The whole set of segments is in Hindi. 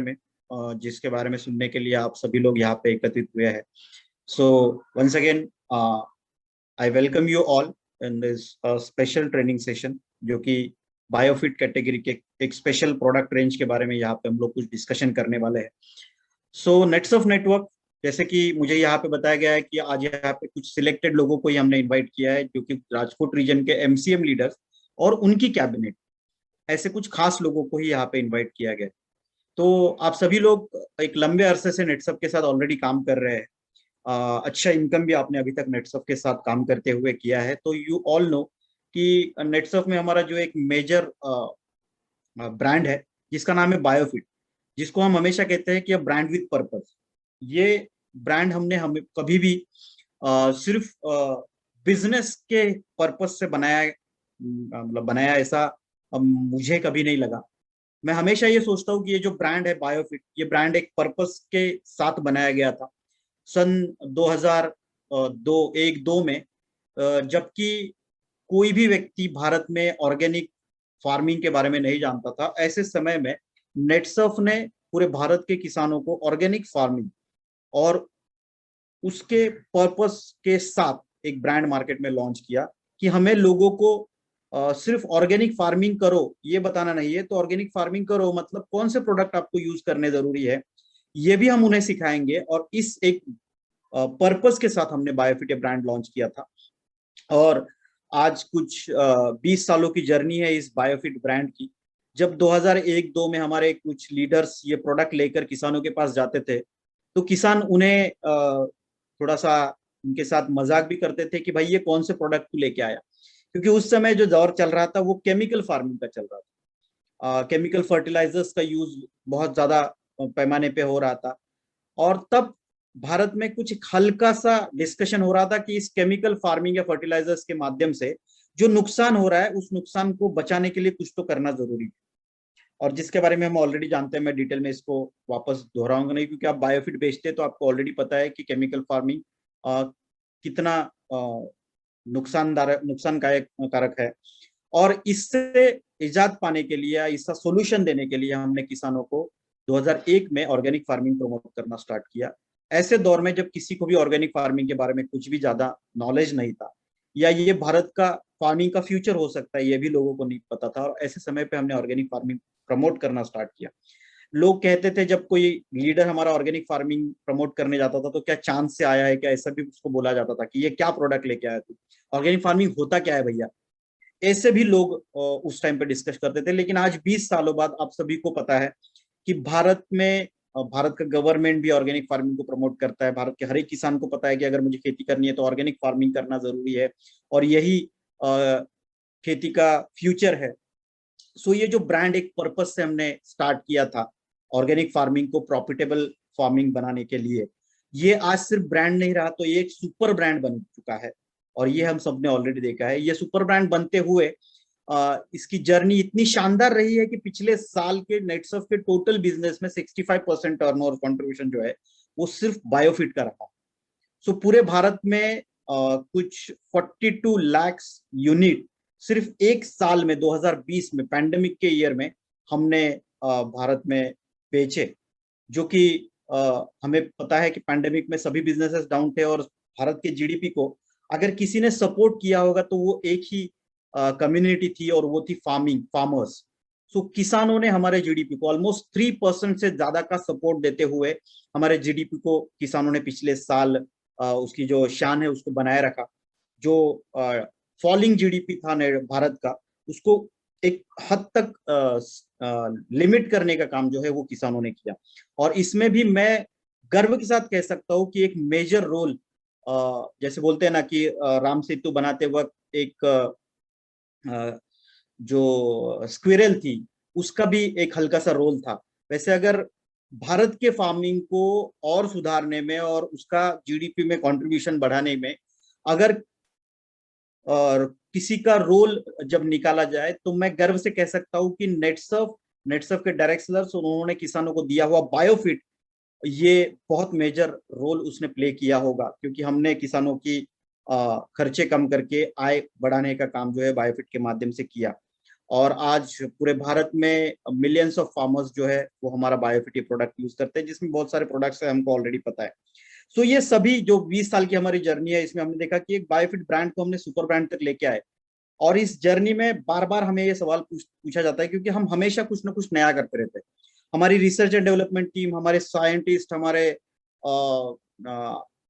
में जिसके बारे में सुनने के लिए आप सभी लोग यहाँ पे एकत्रित हुए हैं। So once again I welcome you all in this special training session, जो कि बायोफिट कैटेगरी के एक स्पेशल प्रोडक्ट रेंज के बारे में यहाँ पे हम लोग कुछ डिस्कशन करने वाले हैं। सो नेट्स ऑफ नेटवर्क, जैसे कि मुझे यहाँ पे बताया गया है कि आज यहाँ पे कुछ सिलेक्टेड लोगों को ही हमने इनवाइट किया है, जो कि राजकोट रीजन के एमसीएम लीडर्स और उनकी कैबिनेट, ऐसे कुछ खास लोगों को ही यहाँ पे इनवाइट किया गया। तो आप सभी लोग एक लंबे अरसे से नेटसप के साथ ऑलरेडी काम कर रहे हैं। अच्छा इनकम भी आपने अभी तक नेटसप के साथ काम करते हुए किया है। तो यू ऑल नो कि नेटसप में हमारा जो एक मेजर ब्रांड है जिसका नाम है बायोफिट, जिसको हम हमेशा कहते हैं कि ब्रांड विद पर्पस। ये ब्रांड हमने हमें कभी भी सिर्फ बिजनेस के पर्पस से बनाया, मतलब बनाया ऐसा मुझे कभी नहीं लगा। मैं हमेशा ये सोचता हूँ कि ये जो ब्रांड है बायोफिट, ये ब्रांड एक पर्पस के साथ बनाया गया था सन 2002 में, जबकि कोई भी व्यक्ति भारत में ऑर्गेनिक फार्मिंग के बारे में नहीं जानता था। ऐसे समय में नेटसर्फ ने पूरे भारत के किसानों को ऑर्गेनिक फार्मिंग और उसके पर्पस के साथ एक ब्रांड मार्केट में लॉन्च किया कि हमें लोगों को सिर्फ ऑर्गेनिक फार्मिंग करो ये बताना नहीं है। तो ऑर्गेनिक फार्मिंग करो मतलब कौन से प्रोडक्ट आपको यूज करने जरूरी है, ये भी हम उन्हें सिखाएंगे। और इस एक पर्पस के साथ हमने बायोफिट ब्रांड लॉन्च किया था। और आज कुछ 20 सालों की जर्नी है इस बायोफिट ब्रांड की। जब 2001-2 में हमारे कुछ लीडर्स ये प्रोडक्ट लेकर किसानों के पास जाते थे, तो किसान उन्हें थोड़ा सा उनके साथ मजाक भी करते थे कि भाई ये कौन से प्रोडक्ट तू लेके आया, क्योंकि उस समय जो दौर चल रहा था वो केमिकल फार्मिंग का चल रहा था। केमिकल फर्टिलाइजर्स का यूज बहुत ज्यादा पैमाने पे हो रहा था। और तब भारत में कुछ हल्का सा डिस्कशन हो रहा था कि इस केमिकल फार्मिंग या फर्टिलाइजर्स के माध्यम से जो नुकसान हो रहा है उस नुकसान को बचाने के लिए कुछ तो करना जरूरी है। और जिसके बारे में हम ऑलरेडी जानते हैं, मैं डिटेल में इसको वापस दोहराऊंगा नहीं, क्योंकि आप बायोफिट बेचते हैं तो आपको ऑलरेडी पता है कि केमिकल फार्मिंग कितना नुकसानकारक है। और इससे इजाद पाने के लिए, इसका सोल्यूशन देने के लिए हमने किसानों को 2001 में ऑर्गेनिक फार्मिंग प्रमोट करना स्टार्ट किया। ऐसे दौर में जब किसी को भी ऑर्गेनिक फार्मिंग के बारे में कुछ भी ज्यादा नॉलेज नहीं था, या ये भारत का फार्मिंग का फ्यूचर हो सकता है ये भी लोगों को नहीं पता था। और ऐसे समय पे हमने ऑर्गेनिक फार्मिंग प्रमोट करना स्टार्ट किया। लोग कहते थे, जब कोई लीडर हमारा ऑर्गेनिक फार्मिंग प्रमोट करने जाता था तो क्या चांस से आया है क्या, ऐसा भी उसको बोला जाता था कि ये क्या प्रोडक्ट लेके आया तू, ऑर्गेनिक फार्मिंग होता क्या है भैया। ऐसे भी लोग उस टाइम पे डिस्कस करते थे। लेकिन आज 20 सालों बाद आप सभी को पता है कि भारत में भारत का गवर्नमेंट भी ऑर्गेनिक फार्मिंग को प्रमोट करता है। भारत के हर एक किसान को पता है कि अगर मुझे खेती करनी है तो ऑर्गेनिक फार्मिंग करना जरूरी है, और यही खेती का फ्यूचर है। सो ये जो ब्रांड एक पर्पस से हमने स्टार्ट किया था ऑर्गेनिक फार्मिंग को प्रॉफिटेबल फार्मिंग बनाने के लिए, ये आज सिर्फ ब्रांड नहीं रहा, तो ये एक सुपर ब्रांड बन चुका है। और ये हम सबने ऑलरेडी देखा है। ये सुपर ब्रांड बनते हुए इसकी जर्नी इतनी शानदार रही है कि पिछले साल के नेटसर्फ के टोटल बिजनेस में 65% टर्नओवर कंट्रीब्यूशन जो है वो सिर्फ बायोफिट का रहा। सो पूरे भारत में कुछ 42 लाख यूनिट सिर्फ एक साल में 2020 में पैंडेमिक के ईयर में हमने भारत में बेचे, जो कि हमें पता है कि पैंडेमिक में सभी बिजनेसेस डाउन थे। और भारत के जीडीपी को अगर किसी ने सपोर्ट किया होगा तो वो एक ही कम्युनिटी थी, और वो थी फार्मर्स। सो किसानों ने हमारे जीडीपी को ऑलमोस्ट 3% से ज्यादा का सपोर्ट देते हुए हमारे जीडीपी को किसानों ने पिछले साल उसकी जो शान है उसको बनाए रखा। जो फॉलिंग जीडीपी था भारत का, उसको एक हद तक लिमिट करने का काम जो है वो किसानों ने किया। और इसमें भी मैं गर्व के साथ कह सकता हूँ कि एक मेजर रोल, जैसे बोलते हैं ना कि राम सेतु बनाते वक्त एक जो स्क्विरल थी उसका भी एक हल्का सा रोल था। वैसे अगर भारत के फार्मिंग को और सुधारने में और उसका जीडीपी में कंट्रीब्यूशन बढ़ाने में अगर और किसी का रोल जब निकाला जाए, तो मैं गर्व से कह सकता हूं कि नेटसर्फ के डायरेक्ट सेलर्स, उन्होंने किसानों को दिया हुआ बायोफिट, ये बहुत मेजर रोल उसने प्ले किया होगा, क्योंकि हमने किसानों की खर्चे कम करके आय बढ़ाने का काम जो है बायोफिट के माध्यम से किया। और आज पूरे भारत में मिलियंस ऑफ फार्मर्स जो है वो हमारा बायोफिटी प्रोडक्ट यूज करते हैं, जिसमें बहुत सारे प्रोडक्ट्स है, हमको ऑलरेडी पता है। सो ये सभी जो 20 साल की हमारी जर्नी है, इसमें हमने देखा कि एक बायोफिट ब्रांड को हमने सुपर ब्रांड तक लेके आए। और इस जर्नी में बार बार हमें ये सवाल पूछा जाता है, क्योंकि हम हमेशा कुछ ना कुछ नया करते रहते हैं। हमारी रिसर्च एंड डेवलपमेंट टीम, हमारे साइंटिस्ट, हमारे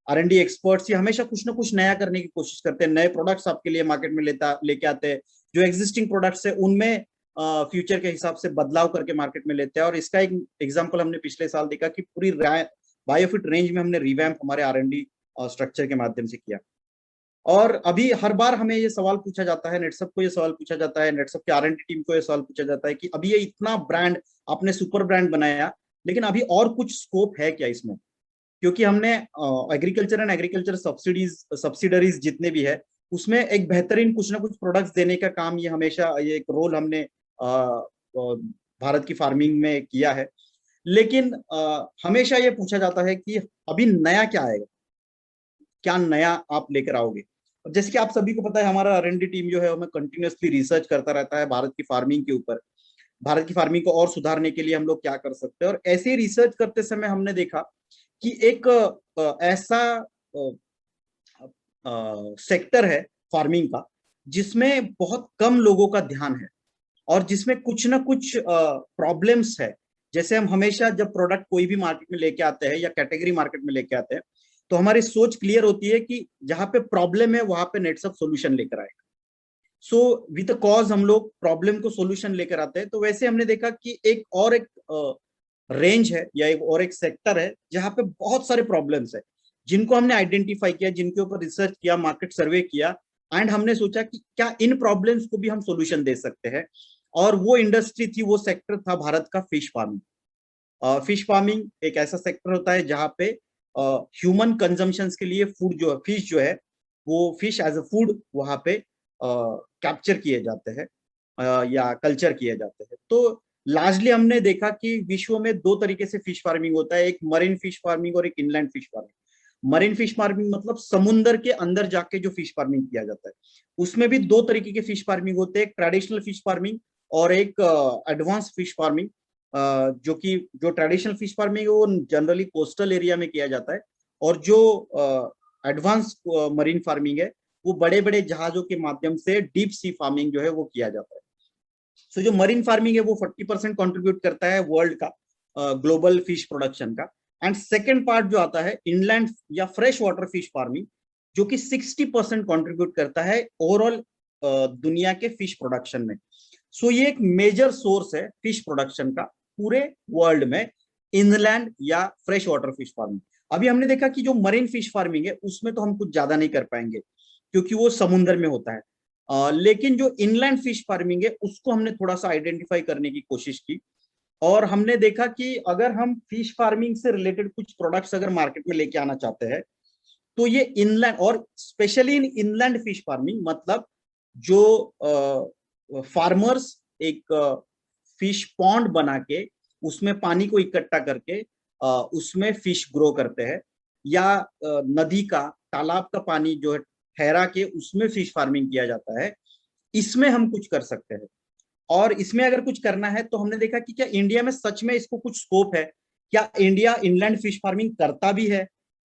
R&D एक्सपर्ट्स, ये हमेशा कुछ ना कुछ नया करने की कोशिश करते हैं, नए प्रोडक्ट्स आपके लिए मार्केट में लेके आते हैं, जो एग्जिस्टिंग प्रोडक्ट्स है उनमें फ्यूचर के हिसाब से बदलाव करके मार्केट में लेते हैं। और इसका एक एग्जांपल हमने पिछले साल देखा कि पूरी बायोफिट रेंज में हमने रिवैम्प हमारे R&D स्ट्रक्चर के माध्यम से किया। और अभी हर बार हमें ये सवाल पूछा जाता है, नेटसप को ये सवाल पूछा जाता है, नेटसप के R&D टीम को ये सवाल पूछा जाता है कि अभी ये इतना ब्रांड आपने सुपर ब्रांड बनाया, लेकिन अभी और कुछ स्कोप है क्या इसमें? क्योंकि हमने एग्रीकल्चर एंड एग्रीकल्चर सब्सिडरीज जितने भी है, उसमें एक बेहतरीन कुछ ना कुछ प्रोडक्ट्स देने का काम, ये हमेशा ये एक रोल हमने भारत की फार्मिंग में किया है। लेकिन हमेशा ये पूछा जाता है कि अभी नया क्या आएगा, क्या नया आप लेकर आओगे? जैसे कि आप सभी को पता है, हमारा R&D टीम जो है हमें कंटिन्यूअसली रिसर्च करता रहता है भारत की फार्मिंग के ऊपर। भारत की फार्मिंग को और सुधारने के लिए हम लोग क्या कर सकते हैं, और ऐसे ही रिसर्च करते समय हमने देखा कि एक ऐसा सेक्टर है फार्मिंग का जिसमें बहुत कम लोगों का ध्यान है, और जिसमें कुछ ना कुछ प्रॉब्लम्स है। जैसे हम हमेशा जब प्रोडक्ट कोई भी मार्केट में लेके आते हैं या कैटेगरी मार्केट में लेके आते हैं, तो हमारी सोच क्लियर होती है कि जहां पे प्रॉब्लम है वहां पे नेटसप सॉल्यूशन लेकर आएगा। सो विद कॉज हम लोग प्रॉब्लम को सॉल्यूशन लेकर आते हैं। तो वैसे हमने देखा कि एक रेंज है या एक सेक्टर है जहां पे बहुत सारे प्रॉब्लम्स है, जिनको हमने आइडेंटिफाई किया, जिनके ऊपर रिसर्च किया, मार्केट सर्वे किया, एंड हमने सोचा कि क्या इन प्रॉब्लम्स को भी हम सॉल्यूशन दे सकते हैं। और वो इंडस्ट्री थी, वो सेक्टर था भारत का फिश फार्मिंग। फिश फार्मिंग एक ऐसा सेक्टर होता है जहां पे ह्यूमन कंजम्पशन के लिए फूड जो है, फिश जो है, वो फिश एज अ फूड वहां पे कैप्चर किए जाते हैं या कल्चर किए जाते हैं। तो लार्जली हमने देखा कि विश्व में दो तरीके से फिश फार्मिंग होता है, एक मरीन फिश फार्मिंग और एक inland fish farming. Marine fish farming मतलब समुद्र के अंदर जाके जो फिश फार्मिंग किया जाता है, उसमें भी दो तरीके के फिश फार्मिंग होते हैं, एक ट्रेडिशनल फिश फार्मिंग और एक एडवांस फिश फार्मिंग। जो ट्रेडिशनल फिश फार्मिंग है वो जनरली कोस्टल एरिया में किया जाता है, और जो एडवांस मरीन फार्मिंग है वो बड़े बड़े जहाजों के माध्यम से डीप सी फार्मिंग जो है वो किया जाता है। सो जो मरीन फार्मिंग है वो 40% कॉन्ट्रीब्यूट करता है वर्ल्ड का ग्लोबल फिश प्रोडक्शन का। एंड सेकेंड पार्ट जो आता है इनलैंड या फ्रेश वाटर फिश फार्मिंग, जो कि 60% कॉन्ट्रीब्यूट करता है ओवरऑल दुनिया के फिश प्रोडक्शन में। सो ये एक मेजर सोर्स है फिश प्रोडक्शन का पूरे वर्ल्ड में, इनलैंड या फ्रेश वाटर फिश फार्मिंग। अभी हमने देखा कि जो मरीन फिश फार्मिंग है उसमें तो हम कुछ ज्यादा नहीं कर पाएंगे, क्योंकि वो समुद्र में होता है। लेकिन जो इनलैंड फिश फार्मिंग है उसको हमने थोड़ा सा आइडेंटिफाई करने की कोशिश की, और हमने देखा कि अगर हम फिश फार्मिंग से रिलेटेड कुछ प्रोडक्ट्स अगर मार्केट में लेके आना चाहते हैं, तो ये इनलैंड और specially in inland fish farming, मतलब जो फार्मर्स एक फिश पॉन्ड बना के उसमें पानी को इकट्ठा करके उसमें फिश ग्रो करते हैं, या नदी का, तालाब का पानी जो है ठहरा के उसमें फिश फार्मिंग किया जाता है, इसमें हम कुछ कर सकते हैं। और इसमें अगर कुछ करना है तो हमने देखा कि क्या इंडिया में सच में इसको कुछ स्कोप है, क्या इंडिया इनलैंड फिश फार्मिंग करता भी है?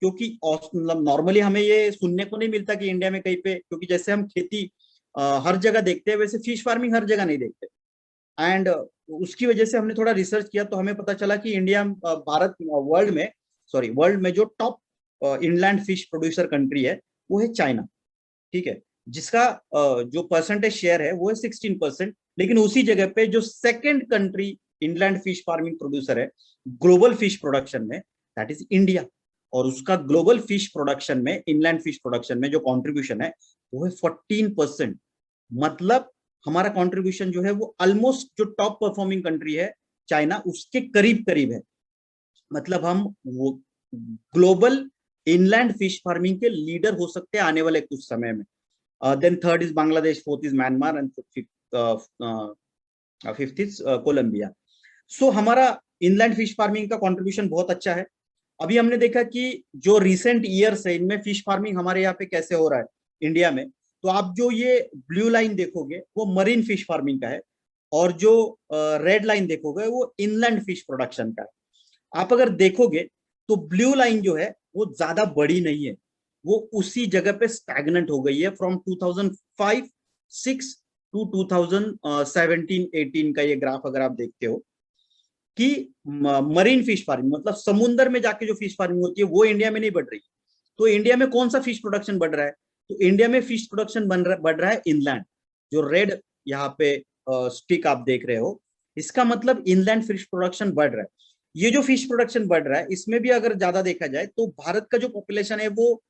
क्योंकि नॉर्मली हमें ये सुनने को नहीं मिलता कि इंडिया में कहीं पे, क्योंकि जैसे हम खेती हर जगह देखते हैं, वैसे फिश फार्मिंग हर जगह नहीं देखते। एंड उसकी वजह से हमने थोड़ा रिसर्च किया तो हमें पता चला कि इंडिया भारत वर्ल्ड में जो top inland fish producer country है वो है चाइना। ठीक है, जिसका जो परसेंटेज शेयर है वो है 16%। लेकिन उसी जगह पे जो second country inland fish farming producer है ग्लोबल फिश प्रोडक्शन में, दैट इज इंडिया। और उसका ग्लोबल फिश प्रोडक्शन में, इनलैंड फिश प्रोडक्शन में जो कंट्रीब्यूशन है वो है 14%। मतलब हमारा कंट्रीब्यूशन जो है वो ऑलमोस्ट जो टॉप परफॉर्मिंग कंट्री है चाइना उसके करीब करीब है। मतलब हम वो ग्लोबल इनलैंड फिश फार्मिंग के लीडर हो सकते हैं आने वाले कुछ समय में। Then third is Bangladesh, fourth is Myanmar and fifth is Colombia. So हमारा इनलैंड फिश फार्मिंग का कंट्रीब्यूशन बहुत अच्छा है। अभी हमने देखा कि जो रिसेंट ईयर्स है इनमें फिश फार्मिंग हमारे यहाँ पे कैसे हो रहा है इंडिया में, तो आप जो ये ब्लू लाइन देखोगे वो मरीन फिश फार्मिंग का है, और जो रेड लाइन देखोगे वो इनलैंड फिश प्रोडक्शन का है। आप अगर देखोगे तो ब्लू लाइन जो है वो ज्यादा बड़ी नहीं है, वो उसी जगह पे स्टैग्नेंट हो गई है फ्रॉम 2005-6 टू 2017-18 का ये ग्राफ अगर आप देखते हो कि मरीन फिश फार्मिंग मतलब समुद्र में जाके जो फिश फार्मिंग होती है वो इंडिया में नहीं बढ़ रही। तो इंडिया में कौन सा फिश प्रोडक्शन बढ़ रहा है? तो इंडिया में फिश प्रोडक्शन बढ़ रहा है इनलैंड। जो रेड यहाँ पे स्टिक आप देख रहे हो, इसका मतलब इनलैंड फिश प्रोडक्शन बढ़ रहा है। ये जो फिश प्रोडक्शन बढ़ रहा है इसमें भी अगर ज्यादा देखा जाए तो भारत का जो पॉपुलेशन है वो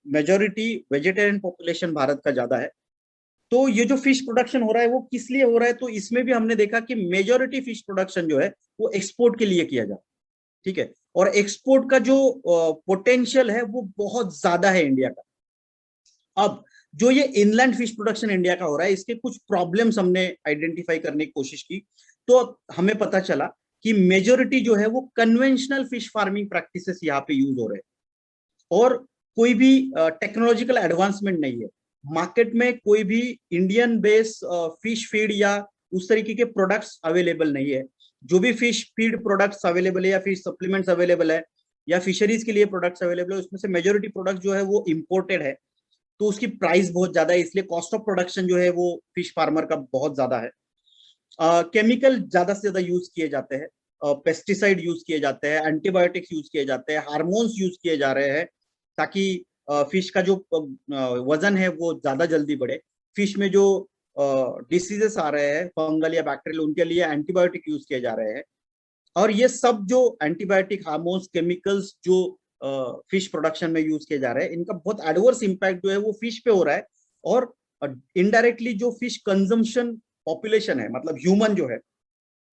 मेजोरिटी वेजिटेरियन पॉपुलेशन भारत का ज्यादा है। तो ये जो फिश प्रोडक्शन हो रहा है वो किस लिए हो रहा है? तो इसमें भी हमने देखा कि मेजोरिटी फिश प्रोडक्शन जो है वो एक्सपोर्ट के लिए किया जा रहा है। ठीक है, और एक्सपोर्ट का जो पोटेंशियल है वो बहुत ज्यादा है इंडिया का। अब जो ये इनलैंड फिश प्रोडक्शन इंडिया का हो रहा है इसके कुछ प्रॉब्लम्स हमने आइडेंटिफाई करने की कोशिश की, तो हमें पता चला कि मेजोरिटी जो है वो कन्वेंशनल फिश फार्मिंग प्रैक्टिसेस यहाँ पे यूज हो रहे हैं और कोई भी टेक्नोलॉजिकल एडवांसमेंट नहीं है। मार्केट में कोई भी इंडियन बेस फिश फीड या उस तरीके के प्रोडक्ट्स अवेलेबल नहीं है। जो भी फिश फीड प्रोडक्ट्स अवेलेबल है या फिश सप्लीमेंट्स अवेलेबल है या फिशरीज के लिए प्रोडक्ट्स अवेलेबल है उसमें से मेजोरिटी प्रोडक्ट जो है वो इम्पोर्टेड है। तो उसकी प्राइस बहुत ज्यादा है, इसलिए कॉस्ट ऑफ प्रोडक्शन जो है वो फिश फार्मर का बहुत ज्यादा है। केमिकल ज्यादा से ज्यादा यूज किए जाते हैं, पेस्टिसाइड यूज किए जाते हैं, एंटीबायोटिक्स यूज किए जाते हैं, हार्मोन्स यूज किए जा रहे हैं ताकि फिश का जो वजन है वो ज्यादा जल्दी बढ़े। फिश में जो डिसीजेस आ रहे हैं फंगल या बैक्टीरियल उनके लिए एंटीबायोटिक यूज किए जा रहे हैं। और ये सब जो एंटीबायोटिक हार्मोन्स केमिकल्स जो फिश प्रोडक्शन में यूज किए जा रहे हैं इनका बहुत एडवर्स इंपैक्ट जो है वो फिश पे हो रहा है और इनडायरेक्टली जो फिश कंजम्पशन पॉपुलेशन है मतलब ह्यूमन जो है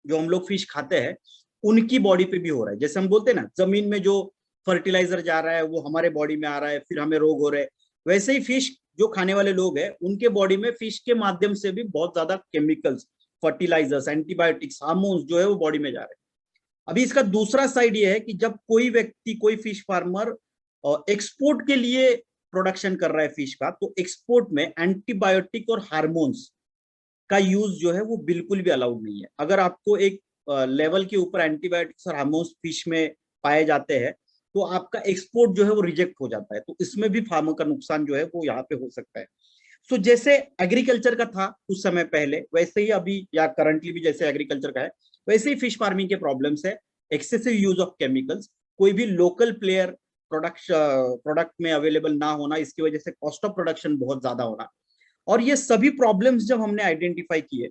जो हम लोग फिश खाते हैं उनकी बॉडी पे भी हो रहा है। जैसे हम बोलते हैं ना जमीन में जो फर्टिलाइजर जा रहा है वो हमारे बॉडी में आ रहा है फिर हमें रोग हो रहे हैं, वैसे ही फिश जो खाने वाले लोग हैं उनके बॉडी में फिश के माध्यम से भी बहुत ज्यादा केमिकल्स फर्टिलाइजर्स एंटीबायोटिक्स हार्मोन्स जो है वो बॉडी में जा रहे हैं। अभी इसका दूसरा साइड ये है कि जब कोई व्यक्ति कोई फिश फार्मर एक्सपोर्ट के लिए प्रोडक्शन कर रहा है फिश का तो एक्सपोर्ट में एंटीबायोटिक और हार्मोन्स का यूज जो है वो बिल्कुल भी अलाउड नहीं है। अगर आपको एक लेवल के ऊपर एंटीबायोटिक्स और हार्मोन्स फिश में पाए जाते हैं तो आपका एक्सपोर्ट जो है वो रिजेक्ट हो जाता है। तो इसमें भी फार्मर का नुकसान जो है वो यहाँ पे हो सकता है। सो जैसे एग्रीकल्चर का था कुछ समय पहले वैसे ही अभी या करंटली भी जैसे एग्रीकल्चर का है वैसे ही फिश फार्मिंग के प्रॉब्लम्स है। एक्सेसिव यूज ऑफ केमिकल्स, कोई भी लोकल प्लेयर प्रोडक्ट में अवेलेबल ना होना, इसकी वजह से कॉस्ट ऑफ प्रोडक्शन बहुत ज्यादा होना। और ये सभी प्रॉब्लम्स जब हमने आइडेंटिफाई किए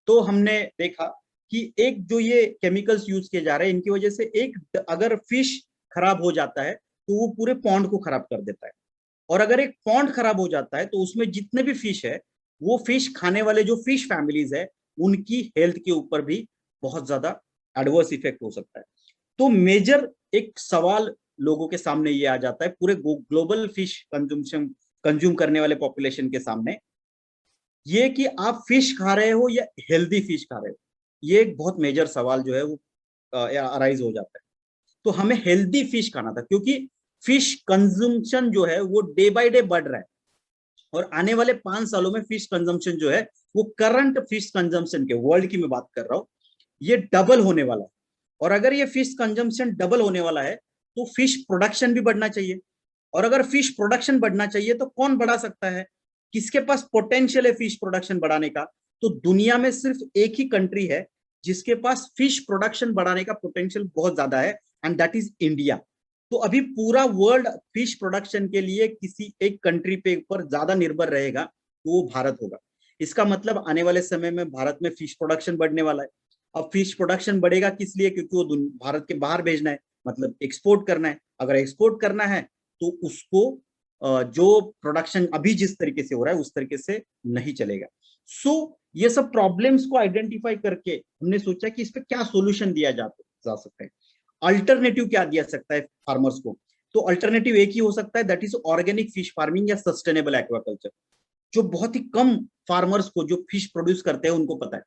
तो हमने देखा कि एक जो ये केमिकल्स यूज किए जा रहे हैं इनकी वजह से एक अगर फिश खराब हो जाता है तो वो पूरे पॉन्ड को खराब कर देता है। और अगर एक पॉन्ड खराब हो जाता है तो उसमें जितने भी फिश है वो फिश खाने वाले जो फिश फैमिलीज है उनकी हेल्थ के ऊपर भी बहुत ज्यादा एडवर्स इफेक्ट हो सकता है। तो मेजर एक सवाल लोगों के सामने ये आ जाता है पूरे ग्लोबल फिश कंज्यूम करने वाले पॉपुलेशन के सामने, ये कि आप फिश खा रहे हो या हेल्दी फिश खा रहे हो। ये एक बहुत मेजर सवाल जो है वो अराइज हो जाता है। तो हमें हेल्दी फिश खाना था क्योंकि फिश कंजम्पशन जो है वो डे बाय डे बढ़ रहा है और आने वाले 5 सालों में फिश कंजम्पशन जो है वो करंट फिश कंजम्पशन के वर्ल्ड की मैं बात कर रहा हूँ ये डबल होने वाला है। और अगर ये फिश कंजम्पशन डबल होने वाला है तो फिश प्रोडक्शन भी बढ़ना चाहिए। और अगर फिश प्रोडक्शन बढ़ना चाहिए तो कौन बढ़ा सकता है, किसके पास पोटेंशियल है फिश प्रोडक्शन बढ़ाने का? तो दुनिया में सिर्फ एक ही कंट्री है जिसके पास फिश प्रोडक्शन बढ़ाने का पोटेंशियल बहुत ज्यादा है एंड दैट इज इंडिया। तो अभी पूरा वर्ल्ड फिश प्रोडक्शन के लिए किसी एक कंट्री पे ऊपर ज्यादा निर्भर रहेगा तो वो भारत होगा। इसका मतलब आने वाले समय में भारत में फिश प्रोडक्शन बढ़ने वाला है। अब फिश प्रोडक्शन बढ़ेगा किस लिए? क्योंकि वो भारत के बाहर भेजना है मतलब एक्सपोर्ट करना है। अगर एक्सपोर्ट करना है तो उसको जो प्रोडक्शन अभी जिस तरीके से हो रहा है उस तरीके से नहीं चलेगा। सो ये सब प्रॉब्लम्स को आइडेंटिफाई करके हमने सोचा कि इस पे क्या सोल्यूशन दिया जा सकता है, अल्टरनेटिव क्या दिया सकता है फार्मर्स को। तो अल्टरनेटिव एक ही हो सकता है that is organic fish farming या सस्टेनेबल एक्वाकल्चर। जो बहुत ही कम फार्मर्स को जो फिश प्रोड्यूस करते हैं उनको पता है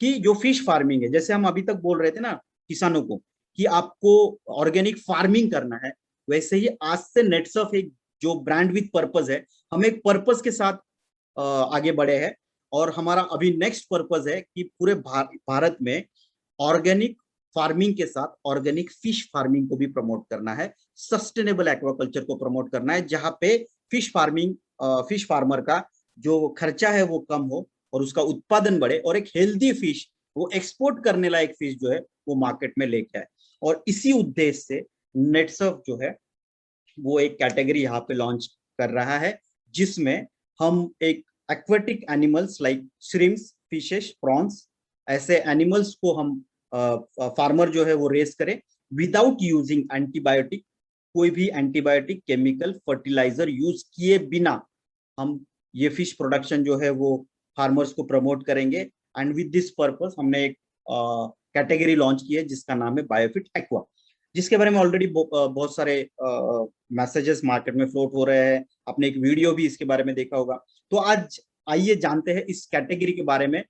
कि जो फिश फार्मिंग है, जैसे हम अभी तक बोल रहे थे ना किसानों को कि आपको ऑर्गेनिक फार्मिंग करना है, वैसे ही आज से नेटसर्फ एक जो ब्रांड विद पर्पस है हम एक पर्पस के साथ आगे बढ़े हैं और हमारा अभी नेक्स्ट पर्पस है कि पूरे भारत में ऑर्गेनिक फार्मिंग के साथ ऑर्गेनिक फिश फार्मिंग को भी प्रमोट करना है, सस्टेनेबल एक्वाकल्चर को प्रमोट करना है, जहां पे फिश फार्मिंग फिश फार्मर का जो खर्चा है वो कम हो और उसका उत्पादन बढ़े और एक हेल्दी फिश, वो एक्सपोर्ट करने लायक फिश जो है वो मार्केट में लेके आए। और इसी उद्देश्य से नेटसर्फ जो है वो एक कैटेगरी यहाँ पे लॉन्च कर रहा है, जिसमें हम एक aquatic animals like shrimps, fishes, prawns, ऐसे एनिमल्स को हम फार्मर जो है वो रेस करें विदाउट यूजिंग एंटीबायोटिक, कोई भी एंटीबायोटिक, केमिकल, फर्टिलाइजर यूज किए बिना हम ये फिश प्रोडक्शन जो है वो फार्मर्स को प्रमोट करेंगे। एंड विद दिस पर्पस हमने एक कैटेगरी लॉन्च की है जिसका नाम है बायोफिट एक्वा, जिसके बारे में ऑलरेडी बहुत सारे मैसेजेस मार्केट में फ्लोट हो रहे हैं। आपने एक वीडियो भी इसके बारे में देखा होगा। तो आज आइए जानते हैं इस कैटेगरी के बारे में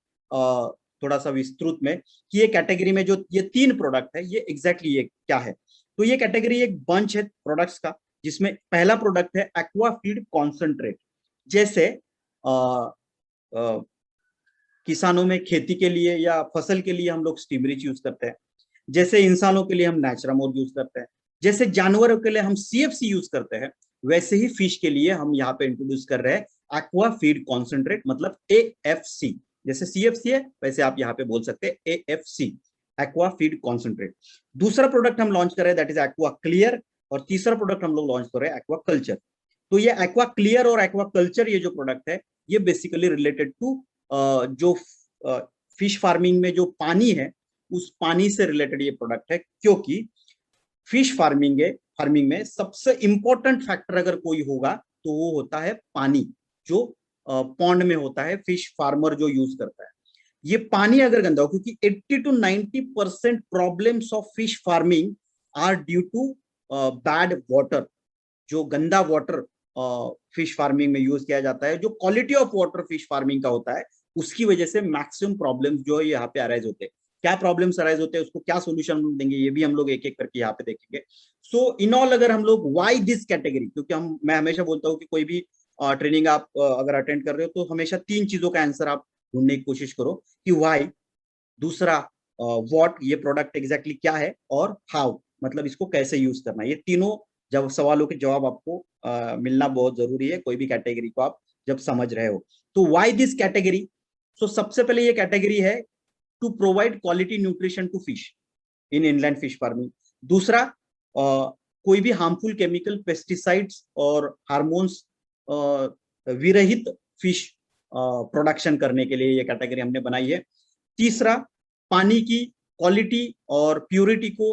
थोड़ा सा विस्तृत में, कि ये कैटेगरी में जो ये 3 प्रोडक्ट है ये एग्जैक्टली ये क्या है। तो ये कैटेगरी एक बंच है प्रोडक्ट्स का, जिसमें पहला प्रोडक्ट है एक्वा फीड कॉन्सेंट्रेट। जैसे किसानों में खेती के लिए या फसल के लिए हम लोग स्टीमरिच यूज करते हैं, जैसे इंसानों के लिए हम नेचुरामोर यूज करते हैं, जैसे जानवरों के लिए हम सीएफसी यूज करते हैं, वैसे ही फिश के लिए हम यहाँ पे इंट्रोड्यूस कर रहे हैं एक्वा फीड कॉन्सेंट्रेट, मतलब एएफसी। जैसे सीएफसी है वैसे आप यहाँ पे बोल सकते हैं एएफसी, एक्वा फीड कॉन्सेंट्रेट। दूसरा प्रोडक्ट हम लॉन्च कर रहे हैं दैट इज एक्वा क्लियर, और तीसरा प्रोडक्ट हम लोग लॉन्च कर रहे हैं एक्वा कल्चर। तो ये एक्वा क्लियर और एक्वा कल्चर ये जो प्रोडक्ट है ये बेसिकली रिलेटेड टू जो फिश फार्मिंग में जो पानी है उस पानी से रिलेटेड ये प्रोडक्ट है, क्योंकि फिश फार्मिंग में सबसे इंपॉर्टेंट फैक्टर अगर कोई होगा तो वो होता है पानी, जो पॉन्ड में होता है, फिश फार्मर जो यूज करता है। ये पानी अगर गंदा हो, क्योंकि 80 to 90% problems of fish farming are due to bad water. जो गंदा वाटर फिश फार्मिंग में यूज किया जाता है, जो quality of water fish farming का होता है, उसकी वजह से मैक्सिमम प्रॉब्लम्स जो है यहाँ पे अराइज होते हैं। क्या प्रॉब्लम्स अराइज होते हैं, उसको क्या सोल्यूशन देंगे, ये भी हम लोग एक एक करके यहाँ पे देखेंगे। सो इन ऑल अगर हम लोग व्हाई दिस कैटेगरी, क्योंकि मैं हमेशा बोलता हूँ कि कोई भी ट्रेनिंग आप अगर अटेंड कर रहे हो तो हमेशा 3 चीजों का आंसर आप ढूंढने की कोशिश करो, कि व्हाई, दूसरा व्हाट, ये प्रोडक्ट एग्जैक्टली क्या है, और हाउ, मतलब इसको कैसे यूज करना है। ये तीनों जब सवालों के जवाब आपको मिलना बहुत जरूरी है कोई भी कैटेगरी को आप जब समझ रहे हो। तो व्हाई दिस कैटेगरी, सो सबसे पहले ये कैटेगरी है to provide quality nutrition to fish in inland fish farming. दूसरा, कोई भी हार्मफुल केमिकल, पेस्टिसाइड्स और हार्मोन्स विरहित फिश प्रोडक्शन करने के लिए ये कैटेगरी हमने बनाई है। तीसरा, पानी की क्वालिटी और प्यूरिटी को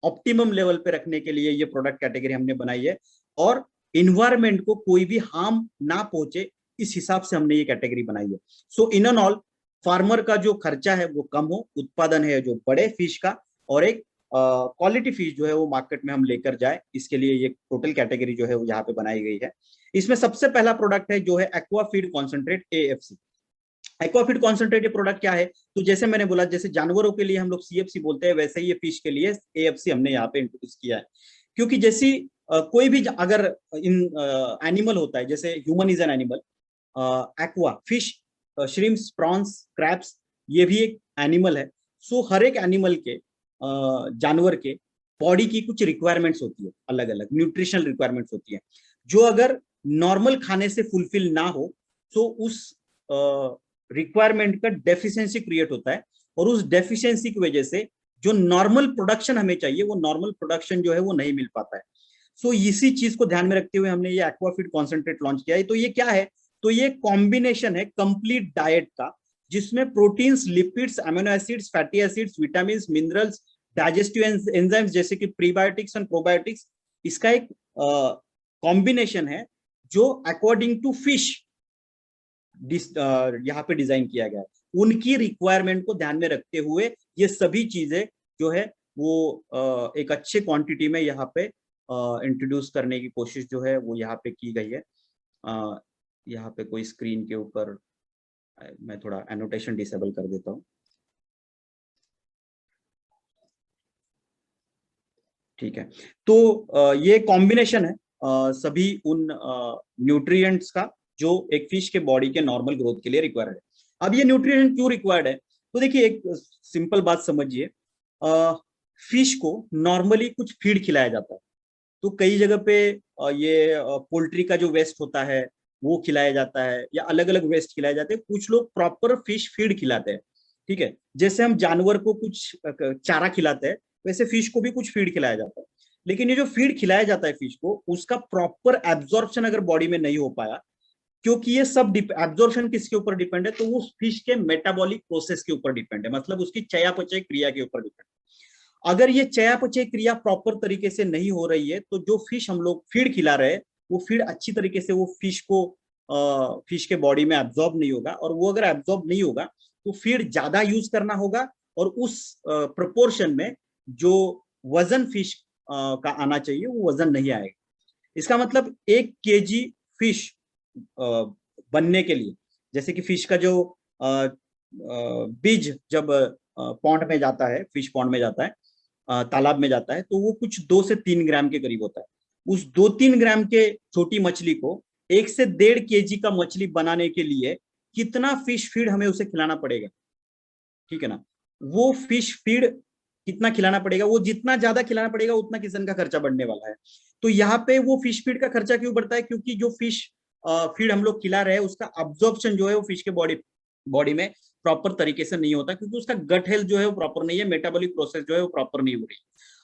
ऑप्टिमम लेवल पे रखने के लिए ये प्रोडक्ट कैटेगरी हमने बनाई है, और इन्वायरमेंट को कोई भी हार्म ना पहुंचे इस हिसाब से हमने ये कैटेगरी बनाई है। सो इन एंड ऑल, फार्मर का जो खर्चा है वो कम हो, उत्पादन है जो बड़े फिश का, और एक क्वालिटी फिश जो है वो मार्केट में हम लेकर जाए, इसके लिए ये टोटल कैटेगरी जो है वो यहाँ पे बनाई गई है। इसमें सबसे पहला प्रोडक्ट है जो है aqua feed concentrate AFC. Aqua feed concentrate product क्या है, तो जैसे मैंने बोला, जैसे जानवरों के लिए हम लोग सीएफसी बोलते हैं, वैसे ही ये फिश के लिए एएफसी हमने यहाँ पे इंट्रोड्यूस किया है। क्योंकि जैसी कोई भी अगर इन एनिमल होता है, जैसे human is an animal, aqua fish, shrimps, prawns, crabs, ये भी एक एनिमल है। सो हर एक एनिमल के जानवर के बॉडी की कुछ रिक्वायरमेंट्स होती है, अलग अलग न्यूट्रिशनल रिक्वायरमेंट्स होती है, जो अगर नॉर्मल खाने से फुलफिल ना हो तो उस रिक्वायरमेंट का डेफिशिएंसी क्रिएट होता है, और उस डेफिशिएंसी की वजह से जो नॉर्मल प्रोडक्शन हमें चाहिए वो नॉर्मल प्रोडक्शन जो है वो नहीं मिल पाता है। सो इसी चीज को ध्यान में रखते हुए हमने ये एक्वाफीड कॉन्सेंट्रेट लॉन्च किया है। तो ये क्या है, तो ये कॉम्बिनेशन है कंप्लीट डाइट का, जिसमें proteins, lipids, amino acids, fatty acids, vitamin, minerals, digestive enzymes जैसे कि प्रीबायोटिक्स एंड प्रोबायोटिक्स, इसका एक कॉम्बिनेशन है जो अकॉर्डिंग टू फिश यहाँ पे डिजाइन किया गया है। उनकी रिक्वायरमेंट को ध्यान में रखते हुए ये सभी चीजें जो है वो एक अच्छे क्वांटिटी में यहाँ पे इंट्रोड्यूस करने की कोशिश जो है वो यहाँ पे की गई है। यहाँ पे कोई स्क्रीन के ऊपर मैं थोड़ा एनोटेशन डिसेबल कर देता हूँ, ठीक है। तो ये कॉम्बिनेशन है सभी उन न्यूट्रिएंट्स का जो एक फिश के बॉडी के नॉर्मल ग्रोथ के लिए रिक्वायर्ड है। अब ये न्यूट्रिशन क्यों रिक्वायर्ड है? तो देखिए एक सिंपल बात समझिए, फिश को नॉर्मली कुछ फीड खिलाया जाता है। तो कई जगह पे ये पोल्ट्री का जो वेस्ट होता है वो खिलाया जाता है, या अलग अलग वेस्ट खिलाए जाते हैं। कुछ लोग प्रॉपर फिश फीड खिलाते हैं, ठीक है। जैसे हम जानवर को कुछ चारा खिलाते हैं, वैसे फिश को भी कुछ फीड खिलाया जाता है। लेकिन ये जो फीड खिलाया जाता है फिश को, उसका प्रॉपर एब्जॉर्प्शन अगर बॉडी में नहीं हो पाया, क्योंकि ये सब एब्जॉर्प्शन किसके ऊपर डिपेंड है, तो वो फिश के मेटाबॉलिक प्रोसेस के ऊपर डिपेंड है, मतलब उसकी चयापचय क्रिया के ऊपर डिपेंड है। अगर ये चयापचय क्रिया प्रॉपर तरीके से नहीं हो रही है, तो जो फिश हम लोग फीड खिला रहे हैं, वो फीड अच्छी तरीके से वो फिश को फिश के बॉडी में एब्जॉर्ब नहीं होगा। और वो अगर एब्जॉर्ब नहीं होगा तो फीड ज्यादा यूज करना होगा, और उस प्रोपोर्शन में जो वजन फिश का आना चाहिए वो वजन नहीं आएगा। इसका मतलब 1 kg फिश बनने के लिए, जैसे कि फिश का जो बीज जब पॉन्ड में जाता है, फिश पॉन्ड में जाता है, तालाब में जाता है, तो वो कुछ 2 से 3 ग्राम के करीब होता है। उस 2-3 ग्राम के छोटी मछली को 1 से 1.5 kg का मछली बनाने के लिए कितना फिश फीड हमें उसे खिलाना पड़ेगा, ठीक है ना। वो फिश फीड कितना खिलाना पड़ेगा, वो जितना ज्यादा खिलाना पड़ेगा उतना किसान का खर्चा बढ़ने वाला है। तो यहाँ पे वो फिश फीड का खर्चा क्यों बढ़ता है? क्योंकि जो फिश फीड हम लोग खिला रहे हैं, उसका अब्जॉर्प्शन जो है वो फिश के बॉडी बॉडी में प्रॉपर तरीके से नहीं होता, क्योंकि उसका गट हेल्थ जो है वो प्रॉपर नहीं है, मेटाबॉलिक प्रोसेस जो है वो प्रॉपर नहीं हो रही।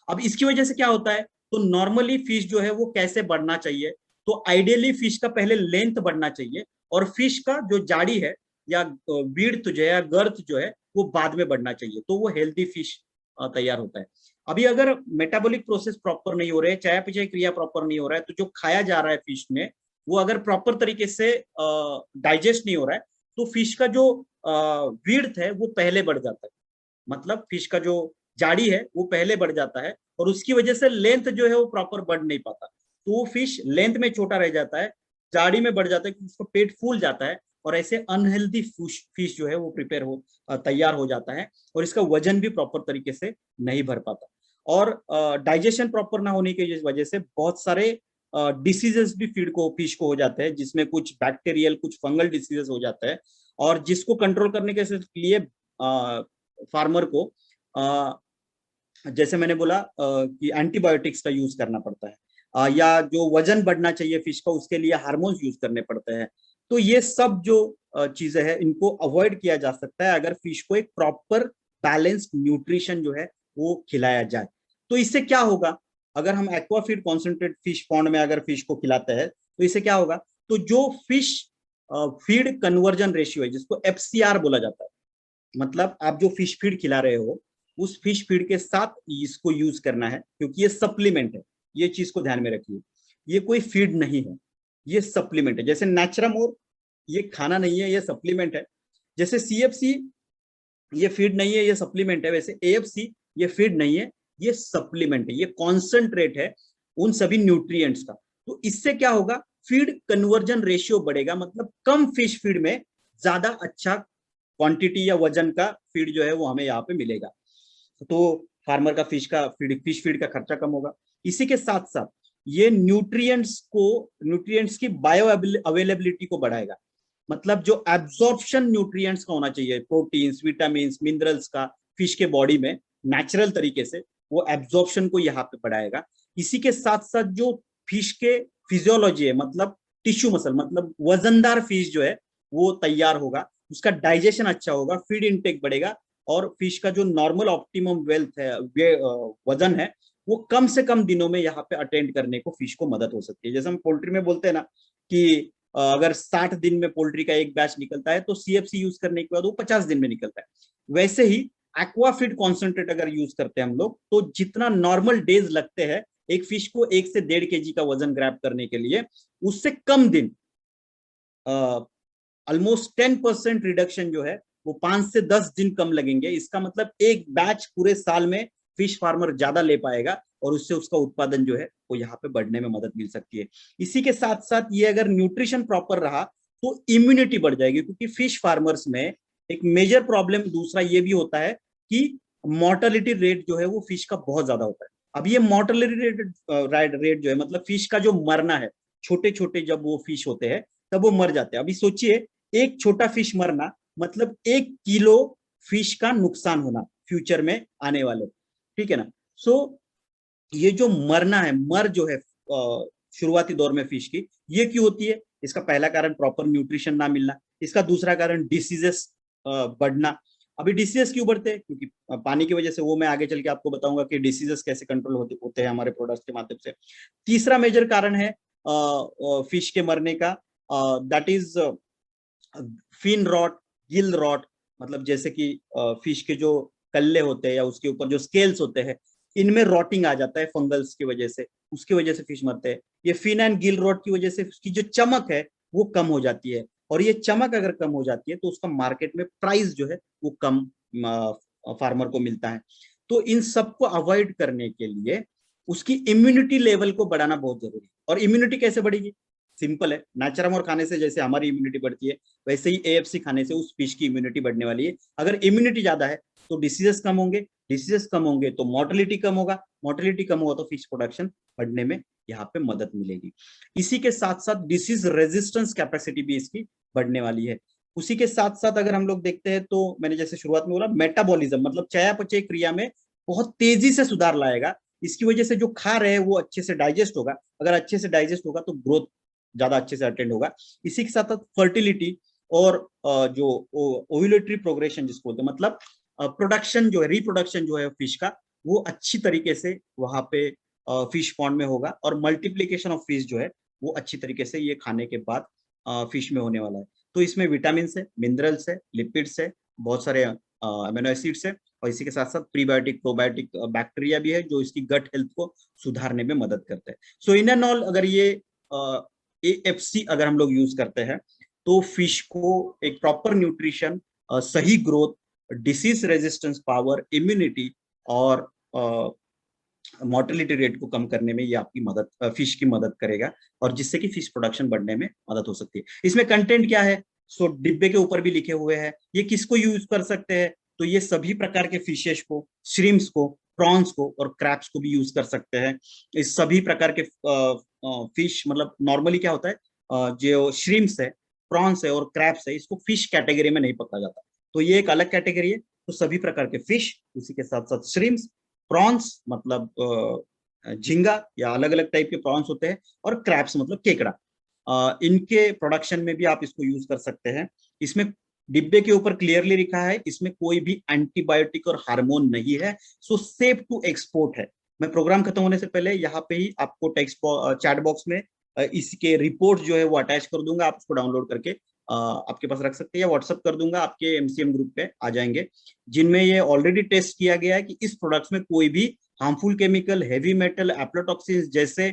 अब इसकी वजह से क्या होता है, तो नॉर्मली फिश जो है वो कैसे बढ़ना चाहिए, तो आइडियली फिश का पहले लेंथ बढ़ना चाहिए, और फिश का जो जाड़ी है या विड्थ जो है या गर्थ जो है वो बाद में बढ़ना चाहिए, तो वो हेल्दी फिश तैयार होता है। अभी अगर मेटाबॉलिक प्रोसेस प्रॉपर नहीं हो रहे, चयापचय क्रिया प्रॉपर नहीं हो रहा है, तो जो खाया जा रहा है फिश में, वो अगर प्रॉपर तरीके से डाइजेस्ट नहीं हो रहा है, तो फिश का जो विड्थ है वो पहले बढ़ जाता है, मतलब फिश का जो जाड़ी है वो पहले बढ़ जाता है, और उसकी वजह से लेंथ जो है वो प्रॉपर बढ़ नहीं पाता। तो वो फिश लेंथ में छोटा रह जाता है, जाड़ी में बढ़ जाता है, क्योंकि उसका पेट फूल जाता है, और ऐसे अनहेल्दी फिश जो है वो तैयार हो जाता है, और इसका वजन भी प्रॉपर तरीके से नहीं भर पाता। और डाइजेशन प्रॉपर ना होने की वजह से बहुत सारे डिसीजेस भी फिश को हो जाते हैं, जिसमें कुछ बैक्टीरियल कुछ फंगल डिसीजेस हो जाता है, और जिसको कंट्रोल करने के लिए फार्मर को जैसे मैंने बोला कि एंटीबायोटिक्स का यूज करना पड़ता है, या जो वजन बढ़ना चाहिए फिश का उसके लिए हार्मोन्स यूज करने पड़ते हैं। तो ये सब जो चीजें हैं इनको अवॉइड किया जा सकता है अगर फिश को एक प्रॉपर बैलेंस्ड न्यूट्रिशन जो है वो खिलाया जाए। तो इससे क्या होगा, अगर हम aqua feed concentrate fish pond में अगर फिश को खिलाते हैं, तो इससे क्या होगा, तो जो फिश फीड कन्वर्जन रेशियो है, जिसको FCR बोला जाता है, मतलब आप जो फिश फीड खिला रहे हो उस फिश फीड के साथ इसको यूज करना है, क्योंकि ये सप्लीमेंट है। ये चीज को ध्यान में रखिए, ये कोई फीड नहीं है, ये सप्लीमेंट है। जैसे नेचुरामोर ये खाना नहीं है, ये सप्लीमेंट है। जैसे CFC ये फीड नहीं है, ये सप्लीमेंट है, वैसे AFC ये फीड नहीं है, ये सप्लीमेंट है, ये कॉन्सेंट्रेट है उन सभी न्यूट्रिएंट्स का। तो इससे क्या होगा, फीड कन्वर्जन रेशियो बढ़ेगा, मतलब कम फिश फीड में ज्यादा अच्छा क्वांटिटी या वजन का फीड जो है वो हमें यहाँ पे मिलेगा। तो फार्मर का फिश फीड का खर्चा कम होगा। इसी के साथ साथ ये न्यूट्रिएंट्स की बायो अवेलेबिलिटी को बढ़ाएगा, मतलब जो एब्जॉर्प्शन न्यूट्रिएंट्स का होना चाहिए, प्रोटीन्स, विटामिन्स, मिनरल्स का फिश के बॉडी में नेचुरल तरीके से, वो एब्जॉर्प्शन को यहाँ पे बढ़ाएगा। इसी के साथ साथ जो फिश के फिजियोलॉजी है, मतलब टिश्यू मसल, मतलब वजनदार फिश जो है वो तैयार होगा, उसका डाइजेशन अच्छा होगा, फीड इनटेक बढ़ेगा, और फिश का जो नॉर्मल ऑप्टिमम वेल्थ है, वजन है, वो कम से कम दिनों में यहाँ पे अटेंड करने को फिश को मदद हो सकती है। जैसे हम पोल्ट्री में बोलते हैं ना कि अगर 60 दिन में पोल्ट्री का एक बैच निकलता है, तो CFC यूज करने के बाद वो 50 दिन में निकलता है। वैसे ही एक्वाफीड कॉन्सेंट्रेट अगर यूज करते हैं हम लोग, तो जितना नॉर्मल डेज लगते हैं एक फिश को 1 से 1.5 kg का वजन ग्रैब करने के लिए, उससे कम दिन, ऑलमोस्ट 10% रिडक्शन जो है वो 5 से 10 दिन कम लगेंगे। इसका मतलब एक बैच पूरे साल में फिश फार्मर ज्यादा ले पाएगा, और उससे उसका उत्पादन जो है वो यहाँ पे बढ़ने में मदद मिल सकती है। इसी के साथ साथ ये अगर न्यूट्रिशन प्रॉपर रहा तो इम्यूनिटी बढ़ जाएगी, क्योंकि फिश फार्मर्स में एक मेजर प्रॉब्लम दूसरा ये भी होता है कि मोर्टेलिटी रेट जो है वो फिश का बहुत ज्यादा होता है। अब ये मोर्टेलिटी रेट जो है, मतलब फिश का जो मरना है, छोटे छोटे जब वो फिश होते हैं तब वो मर जाते हैं। अभी सोचिए एक छोटा फिश मरना मतलब 1 किलो फिश का नुकसान होना फ्यूचर में आने वाले, ठीक है ना। सो ये जो मरना है, मर जो है शुरुआती दौर में फिश की, ये क्यों होती है? इसका पहला कारण प्रॉपर न्यूट्रिशन ना मिलना, इसका दूसरा कारण डिसीजेस बढ़ना। अभी डिसीजेस क्यों बढ़ते हैं? क्योंकि पानी की वजह से, वो मैं आगे चल के आपको बताऊंगा कि डिसीजेस कैसे कंट्रोल होते हैं हमारे प्रोडक्ट्स के माध्यम से। तीसरा मेजर कारण है फिश के मरने का, that is fin rot, gill rot. मतलब जैसे कि फिश के जो कल्ले होते हैं या उसके ऊपर जो स्केल्स होते हैं, इनमें रॉटिंग आ जाता है फंगल्स की वजह से, उसकी वजह से फिश मरते हैं। ये फिन एंड गिल रॉट की वजह से उसकी जो चमक है वो कम हो जाती है, और ये चमक अगर कम हो जाती है तो उसका मार्केट में प्राइस जो है वो कम फार्मर को मिलता है। तो इन सबको अवॉइड करने के लिए उसकी इम्यूनिटी लेवल को बढ़ाना बहुत जरूरी है। और इम्यूनिटी कैसे बढ़ेगी? सिंपल है, नाचरमोर खाने से जैसे हमारी इम्यूनिटी बढ़ती है, वैसे ही एएफसी खाने से उस फिश की इम्यूनिटी बढ़ने वाली है। अगर इम्यूनिटी ज्यादा है तो डिसीजेस कम होंगे, डिसीजेस कम होंगे तो मोर्टेलिटी कम होगा, मोर्टेलिटी कम होगा तो फिश प्रोडक्शन बढ़ने में यहाँ पे मदद मिलेगी। इसी के साथ साथ डिसीज रेजिस्टेंस कैपेसिटी भी इसकी बढ़ने वाली है। उसी के साथ साथ अगर हम लोग देखते हैं तो मैंने जैसे शुरुआत में बोला, मेटाबॉलिज्म मतलब चयापचय क्रिया में बहुत तेजी से सुधार लाएगा। इसकी वजह से जो खा रहे हैं वो अच्छे से डाइजेस्ट होगा, अगर अच्छे से डाइजेस्ट होगा तो ग्रोथ ज्यादा अच्छे से अटेंड होगा। इसी के साथ साथ फर्टिलिटी और जो ओव्यूलेटरी प्रोग्रेशन जिसको बोलते हैं, मतलब प्रोडक्शन जो है, रिप्रोडक्शन जो है फिश का, वो अच्छी तरीके से वहां पे फिश पॉन्ड में होगा, और मल्टीप्लीकेशन ऑफ फिश जो है वो अच्छी तरीके से ये खाने के बाद फिश में होने वाला है। तो इसमें विटामिन है, मिनरल्स है, लिपिड्स है, बहुत सारे अमीनो एसिड्स है, और इसी के साथ साथ प्रीबायोटिक प्रोबायोटिक बैक्टीरिया भी है जो इसकी गट हेल्थ को सुधारने में मदद करते हैं। सो इन एंड ऑल अगर ये एएफसी अगर हम लोग यूज करते हैं तो फिश को एक प्रॉपर न्यूट्रिशन, सही growth, disease resistance power, immunity और मोर्टेलिटी रेट को कम करने में ये आपकी मदद, फिश की मदद करेगा, और जिससे कि फिश प्रोडक्शन बढ़ने में मदद हो सकती है। इसमें कंटेंट क्या है? सो डिब्बे के ऊपर भी लिखे हुए हैं, ये किसको यूज कर सकते हैं? तो ये सभी प्रकार के फिशेस को, श्रिम्स को, प्रॉन्स को और क्रैब्स को भी यूज कर सकते हैं। इस सभी प्रकार के फिश, मतलब नॉर्मली क्या होता है, जो श्रिम्स है, प्रॉन्स है और क्रैब्स है, इसको फिश कैटेगरी में नहीं पकड़ा जाता, तो ये एक अलग कैटेगरी है। तो सभी प्रकार के फिश, उसी के साथ साथ श्रिम्स, प्रॉन्स मतलब झींगा या अलग अलग टाइप के प्रॉन्स होते हैं, और क्रैब्स मतलब केकड़ा, इनके प्रोडक्शन में भी आप इसको यूज कर सकते हैं। इसमें डिब्बे के ऊपर क्लियरली लिखा है, इसमें कोई भी एंटीबायोटिक और हार्मोन नहीं है, सो सेफ टू एक्सपोर्ट है। मैं प्रोग्राम खत्म होने से पहले यहाँ पे ही आपको टेक्स्ट चैट बॉक्स में इसके रिपोर्ट जो है वो अटैच कर दूंगा, आप उसको डाउनलोड करके आपके पास रख सकते हैं, या व्हाट्सअप कर दूंगा, आपके एमसीएम ग्रुप पे आ जाएंगे, जिनमें ये ऑलरेडी टेस्ट किया गया है कि इस प्रोडक्ट्स में कोई भी हार्मफुल केमिकल, हेवी मेटल, एप्लाटॉक्सिन जैसे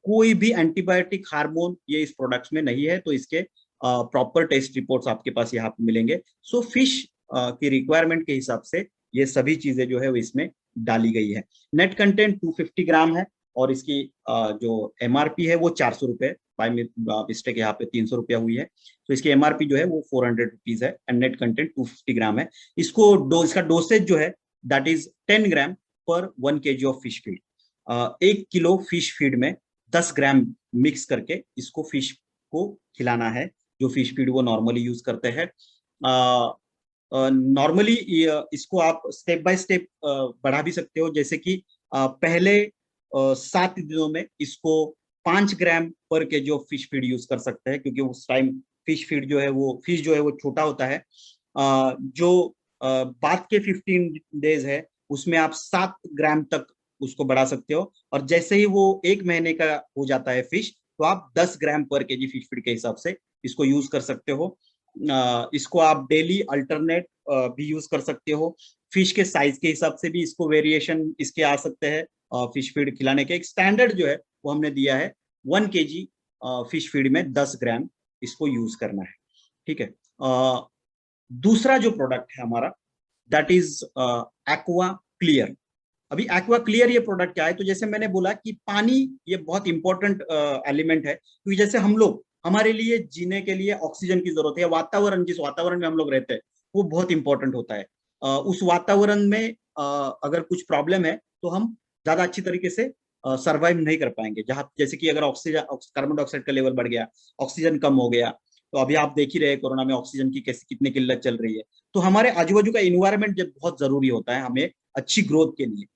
कोई भी एंटीबायोटिक, हार्मोन ये इस प्रोडक्ट्स में नहीं है। तो इसके प्रॉपर टेस्ट रिपोर्ट्स आपके पास यहाँ पे मिलेंगे। सो फिश की रिक्वायरमेंट के हिसाब से ये सभी चीजें जो है वो इसमें डाली गई है। नेट कंटेंट 250 ग्राम है, और इसकी जो एमआरपी है वो 400 रुपए, बाय मिस्टेक यहाँ पे 300 रुपया हुई है। तो इसकी एमआरपी जो है वो 400 रुपीज है, एंड नेट कंटेंट 250 ग्राम है। इसका डोसेज जो है दैट इज 10 ग्राम पर 1 kg of fish feed. 1 kilo fish feed में 10 ग्राम मिक्स करके इसको फिश को खिलाना है, जो फिश फीड वो नॉर्मली यूज करते हैं। नॉर्मली इसको आप स्टेप बाय स्टेप बढ़ा भी सकते हो, जैसे कि पहले 7 दिनों में इसको 5 ग्राम पर KG of fish feed use कर सकते हैं, क्योंकि उस टाइम फिश फीड जो है वो, फिश जो है वो छोटा होता है। जो बाद के 15 डेज है उसमें आप 7 ग्राम तक उसको बढ़ा सकते हो, और जैसे ही वो 1 महीने का हो जाता है फिश, तो आप 10 ग्राम पर केजी फिश फीड के हिसाब से इसको यूज कर सकते हो। इसको आप डेली अल्टरनेट भी यूज कर सकते हो। फिश के साइज के हिसाब से भी इसको वेरिएशन इसके आ सकते हैं। फिश फीड खिलाने के एक स्टैंडर्ड जो है वो हमने दिया है, 1 kg फिश फीड में 10 ग्राम इसको यूज करना है, ठीक है। दूसरा जो प्रोडक्ट है हमारा, दैट इज एक्वा क्लियर। अभी एक्वा क्लियर ये प्रोडक्ट क्या है? तो जैसे मैंने बोला कि पानी ये बहुत इंपॉर्टेंट एलिमेंट है, क्योंकि जैसे हम लोग, हमारे लिए जीने के लिए ऑक्सीजन की जरूरत है, वातावरण, जिस वातावरण में हम लोग रहते हैं वो बहुत इंपॉर्टेंट होता है। उस वातावरण में अगर कुछ प्रॉब्लम है तो हम ज्यादा अच्छी तरीके से सर्वाइव नहीं कर पाएंगे। जहां जैसे कि अगर ऑक्सीजन, कार्बन डाइऑक्साइड का लेवल बढ़ गया, ऑक्सीजन कम हो गया, तो अभी आप देख ही रहे हैं कोरोना में ऑक्सीजन की कैसी कितनी किल्लत चल रही है। तो हमारे आजू बाजू का इन्वायरमेंट जब बहुत जरूरी होता है हमें अच्छी ग्रोथ के लिए,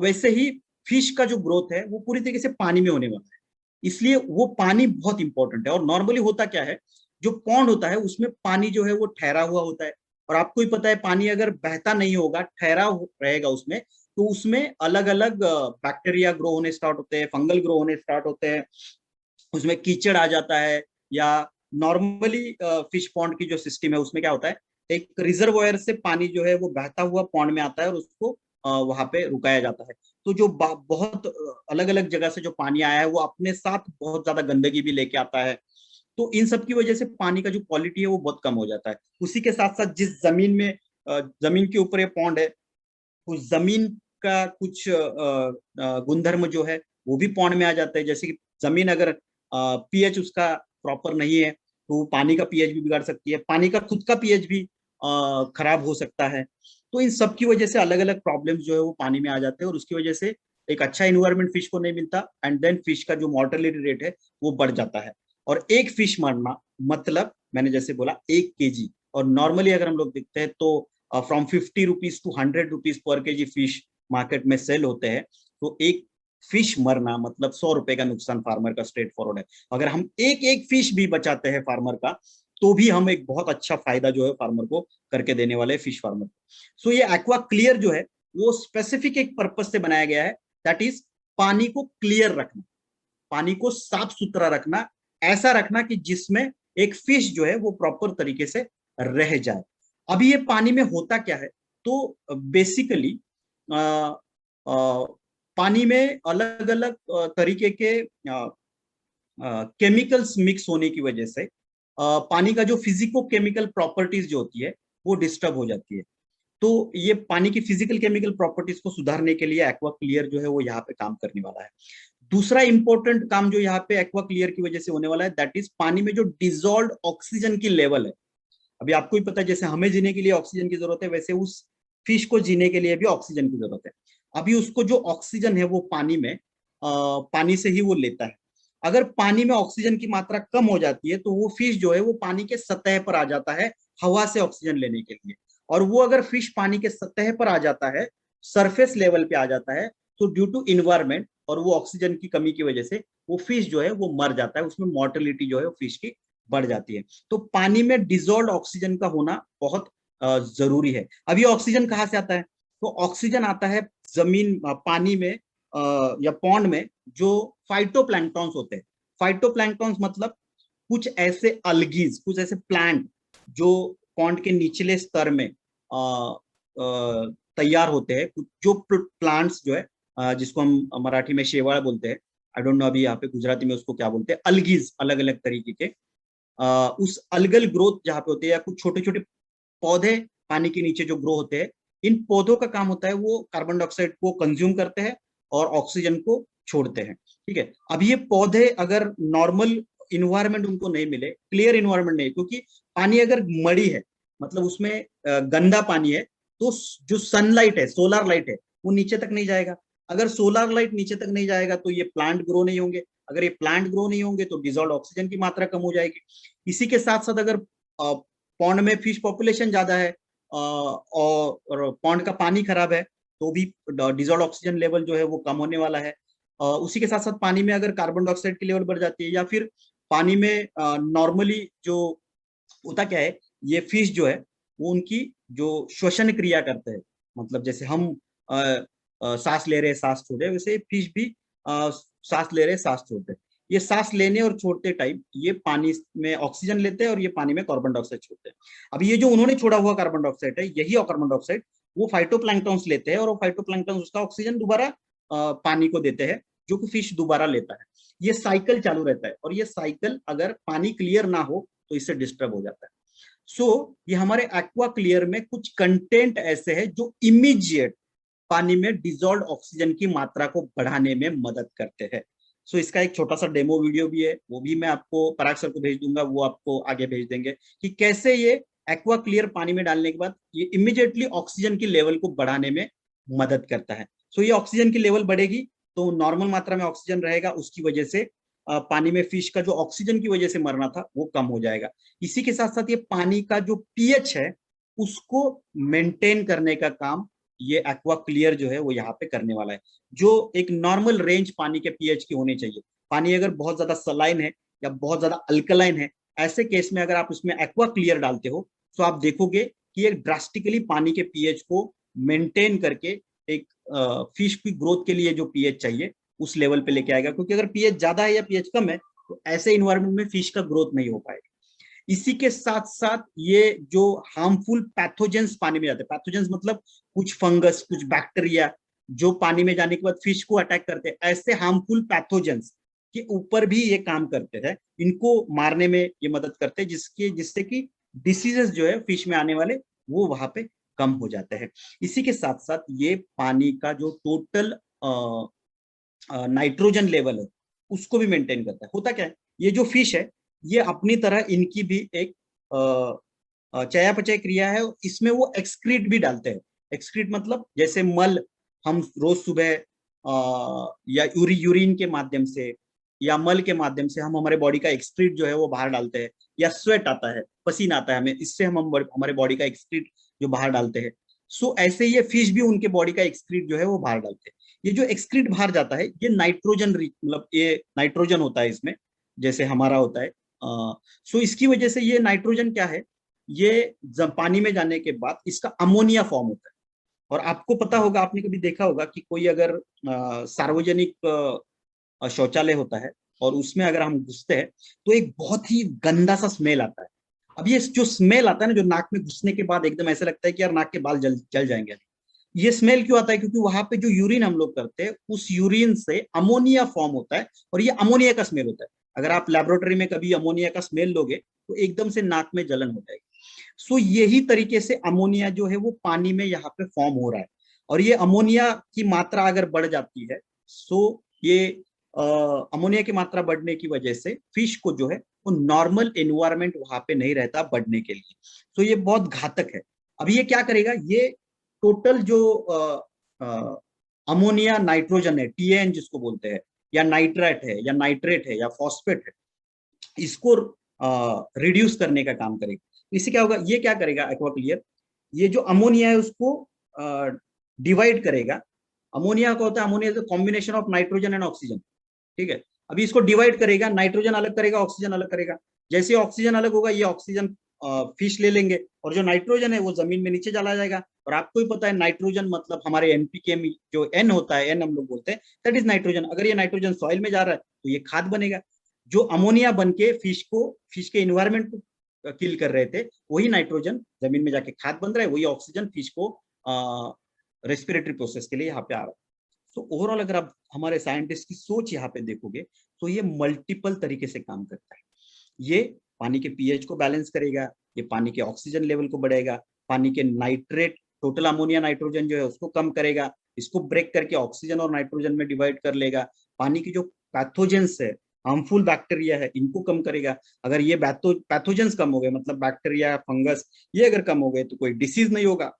वैसे ही फिश का जो ग्रोथ है वो पूरी तरीके से पानी में होने वाला है, इसलिए वो पानी बहुत इंपॉर्टेंट है। और नॉर्मली होता क्या है, जो पॉन्ड होता है उसमें पानी जो है वो ठहरा हुआ होता है, और आपको ही पता है पानी अगर बहता नहीं होगा, ठहरा रहेगा उसमें, तो उसमें अलग अलग बैक्टीरिया ग्रो होने स्टार्ट होते हैं, फंगल ग्रो होने स्टार्ट होते हैं, उसमें कीचड़ आ जाता है। या नॉर्मली फिश पॉन्ड की जो सिस्टम है उसमें क्या होता है, एक रिजर्वोयर से पानी जो है वो बहता हुआ पॉन्ड में आता है और उसको वहां पे रुकाया जाता है। तो जो बहुत अलग अलग जगह से जो पानी आया है वो अपने साथ बहुत ज्यादा गंदगी भी लेके आता है। तो इन सब की वजह से पानी का जो क्वालिटी है वो बहुत कम हो जाता है। उसी के साथ साथ जिस जमीन में जमीन के ऊपर ये पॉन्ड है, उस जमीन का कुछ गुणधर्म जो है वो भी पॉन्ड में आ जाता है। जैसे कि जमीन अगर पीएच उसका प्रॉपर नहीं है तो पानी का पीएच भी बिगाड़ सकती है, पानी का खुद का पीएच भी खराब हो सकता है। तो इन सब की वजह से अलग अलग प्रॉब्लम्स जो है वो पानी में आ जाते हैं, और उसकी वजह से एक अच्छा इन्वायरमेंट फिश को नहीं मिलता, एंड देन फिश का जो मॉर्टेलिटी रेट है वो बढ़ जाता है। और एक फिश मरना मतलब मैंने जैसे बोला 1 kg, और नॉर्मली अगर हम लोग देखते हैं तो from 50 rupees to 100 rupees per KG fish market में सेल होते हैं। तो एक फिश मरना मतलब 100 रुपए का नुकसान फार्मर का स्ट्रेट फॉरवर्ड है। अगर हम एक एक फिश भी बचाते हैं फार्मर का, तो भी हम एक बहुत अच्छा फायदा जो है फार्मर को करके देने वाले फिश फार्मर। सो ये एक्वा क्लियर जो है वो स्पेसिफिक एक पर्पज से बनाया गया है, दैट इज पानी को क्लियर रखना, पानी को साफ सुथरा रखना, ऐसा रखना कि जिसमें एक फिश जो है वो प्रॉपर तरीके से रह जाए। अभी ये पानी में होता क्या है, तो बेसिकली पानी में अलग अलग तरीके के केमिकल्स मिक्स होने की वजह से पानी का जो फिजिको केमिकल प्रॉपर्टीज जो होती है वो डिस्टर्ब हो जाती है। तो ये पानी की फिजिकल केमिकल प्रॉपर्टीज को सुधारने के लिए एक्वा क्लियर जो है वो यहाँ पे काम करने वाला है। दूसरा इंपॉर्टेंट काम जो यहाँ पे एक्वा क्लियर की वजह से होने वाला है, दैट इज पानी में जो डिजोल्व ऑक्सीजन की लेवल है। अभी आपको ही पता है जैसे हमें जीने के लिए ऑक्सीजन की जरूरत है, वैसे उस फिश को जीने के लिए भी ऑक्सीजन की जरूरत है। अभी उसको जो ऑक्सीजन है वो पानी में पानी से ही वो लेता है। अगर पानी में ऑक्सीजन की मात्रा कम हो जाती है तो वो फिश जो है वो पानी के सतह पर आ जाता है हवा से ऑक्सीजन लेने के लिए। और वो अगर फिश पानी के सतह पर आ जाता है, सरफेस लेवल पे आ जाता है, तो ड्यू टू इन्वायरमेंट और वो ऑक्सीजन की कमी की वजह से वो फिश जो है वो मर जाता है, उसमें मोर्टेलिटी जो है वो फिश की बढ़ जाती है। तो पानी में डिजोल्व ऑक्सीजन का होना बहुत जरूरी है। अब ये ऑक्सीजन कहाँ से आता है, तो ऑक्सीजन आता है जमीन पानी में या पॉन्ड में जो फाइटोप्लैंक्टॉन्स होते हैं। फाइटोप्लैंक्टॉन्स मतलब कुछ ऐसे अलगीज, कुछ ऐसे प्लांट जो पॉन्ड के निचले स्तर में तैयार होते हैं। जो प्लांट्स जो है जिसको हम मराठी में शेवाळ बोलते हैं, आई डोंट नो अभी यहाँ पे गुजराती में उसको क्या बोलते हैं, अलगीज अलग अलग तरीके के उस अलगल ग्रोथ जहाँ पे होते हैं, या कुछ छोटे छोटे पौधे पानी के नीचे जो ग्रो होते हैं, इन पौधों का काम होता है वो कार्बन डाइऑक्साइड को कंज्यूम करते हैं और ऑक्सीजन को छोड़ते हैं। ठीक है, अब ये पौधे अगर नॉर्मल इन्वायरमेंट उनको नहीं मिले, क्लियर इन्वायरमेंट नहीं, क्योंकि पानी अगर मड़ी है मतलब उसमें गंदा पानी है, तो जो सनलाइट है, सोलर लाइट है, वो नीचे तक नहीं जाएगा। अगर सोलर लाइट नीचे तक नहीं जाएगा तो ये प्लांट ग्रो नहीं होंगे। अगर ये प्लांट ग्रो नहीं होंगे तो डिजॉल्व ऑक्सीजन की मात्रा कम हो जाएगी। इसी के साथ साथ अगर पॉन्ड में फिश पॉपुलेशन ज्यादा है और पॉन्ड का पानी खराब है, तो भी डिजॉल्व ऑक्सीजन लेवल जो है वो कम होने वाला है। उसी के साथ साथ पानी में अगर कार्बन डाइऑक्साइड की लेवल बढ़ जाती है, या फिर पानी में नॉर्मली जो होता क्या है, ये फिश जो है वो उनकी जो श्वसन क्रिया करते हैं, मतलब जैसे हम सांस ले रहे सांस छोड़ रहे, वैसे फिश भी सांस ले रहे सांस छोड़ते हैं। ये सांस लेने और छोड़ते टाइम ये पानी में ऑक्सीजन लेते हैं और ये पानी में कार्बन डाइऑक्साइड छोड़ते हैं। अब ये जो उन्होंने छोड़ा हुआ कार्बन डाइऑक्साइड है, यही कार्बन डाइऑक्साइड वो फाइटोप्लैंक्टॉन्स लेते हैं, और वो फाइटोप्लैंक्टॉन्स उसका ऑक्सीजन दोबारा पानी को देते हैं, जो कि फिश दोबारा लेता है। ये साइकिल चालू रहता है, और ये साइकिल अगर पानी क्लियर ना हो तो इससे डिस्टर्ब हो जाता है। ये हमारे एक्वा क्लियर में कुछ कंटेंट ऐसे हैं जो इमीडिएट पानी में डिजॉल्व ऑक्सीजन की मात्रा को बढ़ाने में मदद करते हैं। इसका एक छोटा सा डेमो वीडियो भी है, वो भी मैं आपको पराग सर को भेज दूंगा, वो आपको आगे भेज देंगे कि कैसे ये एक्वा क्लियर पानी में डालने के बाद ये इमीडिएटली ऑक्सीजन की लेवल को बढ़ाने में मदद करता है। ये ऑक्सीजन की लेवल बढ़ेगी तो नॉर्मल मात्रा में ऑक्सीजन रहेगा, उसकी वजह से पानी में फिश का जो ऑक्सीजन की वजह से मरना था वो कम हो जाएगा। इसी के साथ साथ ये पानी का जो पीएच है उसको मेंटेन करने का काम ये एक्वा क्लियर जो है वो यहाँ पे करने वाला है। जो एक नॉर्मल रेंज पानी के पीएच की होनी चाहिए, पानी अगर बहुत ज्यादा सलाइन है या बहुत ज्यादा अल्कलाइन है, ऐसे केस में अगर आप उसमें एक्वा क्लियर डालते हो तो आप देखोगे कि एक ड्रास्टिकली पानी के पीएच को मेंटेन करके एक फिश की ग्रोथ के लिए जो पीएच चाहिए उस लेवल पे लेके आएगा। क्योंकि अगर पीएच ज्यादा है या पीएच कम है तो ऐसे इन्वायरमेंट में फिश का ग्रोथ नहीं हो पाएगा। इसी के साथ साथ ये जो हार्मफुल पैथोजेंस पानी में जाते हैं, पैथोजेंस मतलब कुछ फंगस, कुछ बैक्टीरिया जो पानी में जाने के बाद फिश को अटैक करते हैं, ऐसे हार्मफुल पैथोजेंस के ऊपर भी ये काम करते हैं, इनको मारने में ये मदद करते हैं, जिससे कि डिसीजेस जो है फिश में आने वाले वो वहां पे कम हो जाते हैं। इसी के साथ साथ ये पानी का जो टोटल नाइट्रोजन लेवल है उसको भी मेंटेन करता है। होता क्या है, ये जो फिश है ये अपनी तरह इनकी भी एक चयापचय क्रिया है, इसमें वो एक्सक्रीट भी डालते हैं। एक्सक्रीट मतलब जैसे मल हम रोज सुबह या यूरिन के माध्यम से या मल के माध्यम से हम हमारे बॉडी का एक्सक्रीट जो है वो बाहर डालते हैं, या स्वेट आता है, पसीना आता है हमें, इससे हम हमारे बॉडी का एक्सक्रीट जो बाहर डालते हैं। सो ऐसे ये फिश भी उनके बॉडी का एक्सक्रीट जो है वो बाहर डालते हैं। ये जो एक्सक्रीट बाहर जाता है ये नाइट्रोजन मतलब ये नाइट्रोजन होता है इसमें, जैसे हमारा होता है। सो इसकी वजह से ये नाइट्रोजन क्या है, ये जब पानी में जाने के बाद इसका अमोनिया फॉर्म होता है। और आपको पता होगा, आपने कभी देखा होगा कि कोई अगर सार्वजनिक शौचालय होता है और उसमें अगर हम घुसते हैं तो एक बहुत ही गंदा सा स्मेल आता है। अब ये जो स्मेल आता है ना, जो नाक में घुसने के बाद एकदम ऐसा लगता है कि यार नाक के बाल जल जाएंगे। ये स्मेल क्यों आता है? क्योंकि वहां पे जो यूरिन हम लोग करते हैं उस यूरिन से अमोनिया फॉर्म होता है और ये अमोनिया का स्मेल होता है। अगर आप लेबोरेटरी में कभी अमोनिया का स्मेल लोगे तो एकदम से नाक में जलन हो जाएगी। सो यही तरीके से अमोनिया जो है वो पानी में यहाँ पे फॉर्म हो रहा है, और ये अमोनिया की मात्रा अगर बढ़ जाती है, सो ये अमोनिया की मात्रा बढ़ने की वजह से फिश को जो है वो नॉर्मल एनवायरमेंट वहां पे नहीं रहता बढ़ने के लिए। सो ये बहुत घातक है। अभी ये क्या करेगा, ये टोटल जो अमोनिया नाइट्रोजन है, टीएन जिसको बोलते हैं, या नाइट्रेट है या नाइट्रेट है या फॉस्फेट है, इसको रिड्यूस करने का काम करेगा। इससे क्या होगा, ये क्या करेगा एक्वा क्लियर, ये जो अमोनिया है उसको डिवाइड करेगा। अमोनिया का होता है, ammonia is a combination of nitrogen and oxygen, ठीक है। अभी इसको डिवाइड करेगा, नाइट्रोजन अलग करेगा, ऑक्सीजन अलग करेगा। जैसे ऑक्सीजन अलग होगा ये ऑक्सीजन फिश ले लेंगे, और जो नाइट्रोजन है वो जमीन में नीचे चला जाएगा। और आपको ही पता है नाइट्रोजन मतलब हमारे एनपीके में जो एन होता है, एन हम लोग बोलते हैं, दैट इज नाइट्रोजन। अगर ये नाइट्रोजन सॉइल में जा रहा है तो ये खाद बनेगा। जो अमोनिया बन के फिश के इन्वायरमेंट को किल कर रहे थे, वही नाइट्रोजन जमीन में जाके खाद बन रहा है, वही ऑक्सीजन फिश को रेस्पिरेटरी प्रोसेस के लिए यहाँ पे आ रहा है। तो ओवरऑल अगर आप हमारे साइंटिस्ट की सोच यहाँ पे देखोगे तो ये मल्टीपल तरीके से काम करता है। ये पानी के पीएच को बैलेंस करेगा, ये पानी के ऑक्सीजन लेवल को बढ़ाएगा, पानी के नाइट्रेट टोटल अमोनिया नाइट्रोजन जो है उसको कम करेगा, इसको ब्रेक करके ऑक्सीजन और नाइट्रोजन में डिवाइड कर लेगा, पानी की जो पैथोजेंस है, हार्मफुल बैक्टीरिया है, इनको कम करेगा। अगर ये पैथोजेंस कम हो गए, मतलब बैक्टीरिया फंगस ये अगर कम हो गए तो कोई डिसीज नहीं होगा,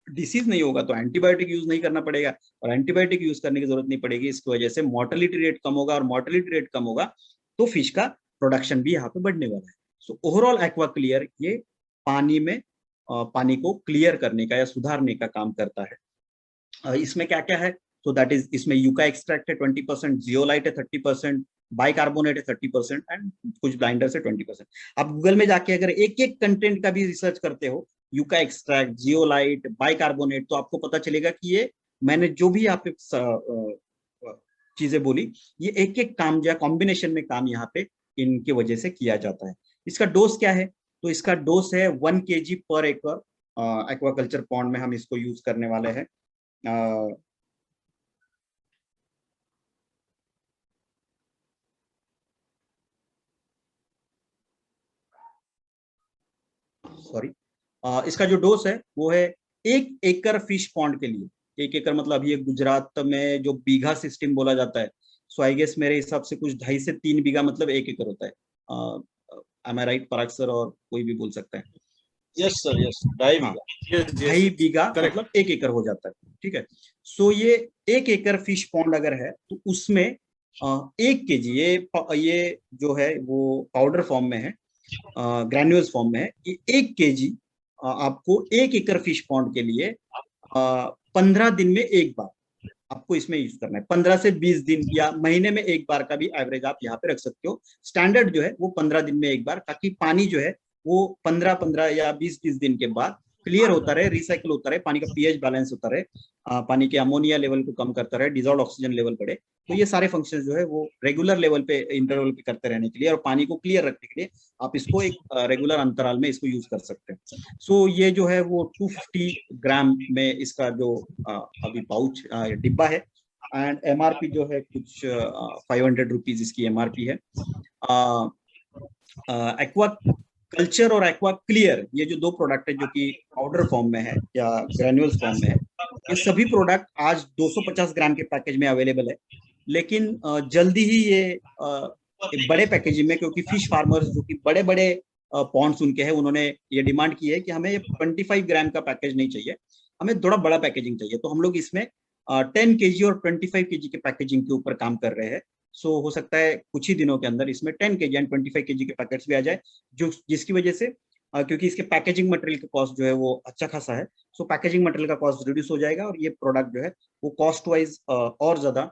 डिसीज नहीं होगा तो एंटीबायोटिक यूज नहीं करना पड़ेगा, और एंटीबायोटिक यूज करने की जरूरत नहीं पड़ेगी। इसकी वजह से मोर्टेलिटी रेट कम होगा, और मोर्टेलिटी रेट कम होगा तो फिश का प्रोडक्शन भी यहाँ पे बढ़ने वाला है। सो ओवरऑल एक्वा क्लियर ये पानी में पानी को क्लियर करने का या सुधारने का काम करता है। इसमें क्या क्या है, तो दैट इज इसमें यूका एक्सट्रैक्ट है 20%, जियोलाइट है 30%, बाइकार्बोनेट है 30%, एंड कुछ ब्लाइंडर है 20%। आप गूगल में जाके अगर एक एक कंटेंट का भी रिसर्च करते हो, यूका एक्सट्रैक्ट, जियोलाइट, बाइकार्बोनेट, तो आपको पता चलेगा कि ये मैंने जो भी यहाँ पे चीजें बोली, ये एक एक काम जो है कॉम्बिनेशन में काम यहाँ पे इनके वजह से किया जाता है। इसका डोज क्या है, तो इसका डोज है 1 kg पर एकड़। एक्वाकल्चर पॉन्ड में हम इसको यूज करने वाले हैं। सॉरी, इसका जो डोज है वो है 1 एकड़ फिश पॉन्ड के लिए। 1 एकड़ मतलब ये गुजरात में जो बीघा सिस्टम बोला जाता है, सो आई गेस मेरे हिसाब से कुछ 2.5 से 3 बीघा मतलब 1 एकड़ होता है। एम आई राइट पराग सर, और कोई भी बोल सकता है। यस सर, यस, 2.5 हाँ, बीघा। 2.5 बीघा मतलब 1 एकड़ हो जाता है, ठीक है। सो ये 1 एकड़ फिश पॉन्ड अगर है तो उसमें 1 केजी, ये जो है वो पाउडर फॉर्म में है, ग्रैन्यूल्स फॉर्म में है। ये 1 केजी आपको 1 एकड़ फिश पॉन्ड के लिए 15 दिन में एक बार आपको इसमें यूज करना है। 15 से 20 दिन या महीने में एक बार का भी एवरेज आप यहाँ पे रख सकते हो। स्टैंडर्ड जो है वो 15 दिन में एक बार, ताकि पानी जो है वो 15-15 या 20-20 दिन के बाद क्लियर होता रहे, रिसाइकिल होता रहे, पानी का पीएच बैलेंस होता रहे, पानी के अमोनिया लेवल को कम करता रहे, डिजॉल्व ऑक्सीजन लेवल बढ़े। तो ये सारे फंक्शन जो है वो रेगुलर लेवल पे, इंटरवल पे करते रहने के लिए और पानी को क्लियर रखने के लिए आप इसको एक रेगुलर अंतराल में इसको यूज कर सकते हैं। सो ये जो है वो 250 ग्राम में इसका जो अभी पाउच डिब्बा है, एंड एमआरपी जो है कुछ 500 रुपीज इसकी एमआरपी है। एक्वा कल्चर और एक्वा क्लियर, ये जो 2 प्रोडक्ट है जो कि पाउडर फॉर्म में है या ग्रैन्यूल्स फॉर्म में है, ये सभी प्रोडक्ट आज 250 ग्राम के पैकेज में अवेलेबल है। लेकिन जल्दी ही ये एक बड़े पैकेजिंग में, क्योंकि फिश फार्मर्स जो कि बड़े बड़े पॉन्ड्स उनके हैं, उन्होंने ये डिमांड की है कि हमें ये 25 ग्राम का पैकेज नहीं चाहिए, हमें थोड़ा बड़ा पैकेजिंग चाहिए। तो हम लोग इसमें 10 केजी और 25 केजी के पैकेजिंग के ऊपर काम कर रहे हैं। सो हो सकता है कुछ ही दिनों के अंदर इसमें 10 केजी एंड 25 केजी के पैकेट्स भी आ जाए, जो जिसकी वजह से क्योंकि इसके पैकेजिंग मटेरियल का कॉस्ट जो है वो अच्छा खासा है, सो पैकेजिंग मटेरियल का कॉस्ट रिड्यूस हो जाएगा और ये प्रोडक्ट जो है वो कॉस्ट वाइज और ज्यादा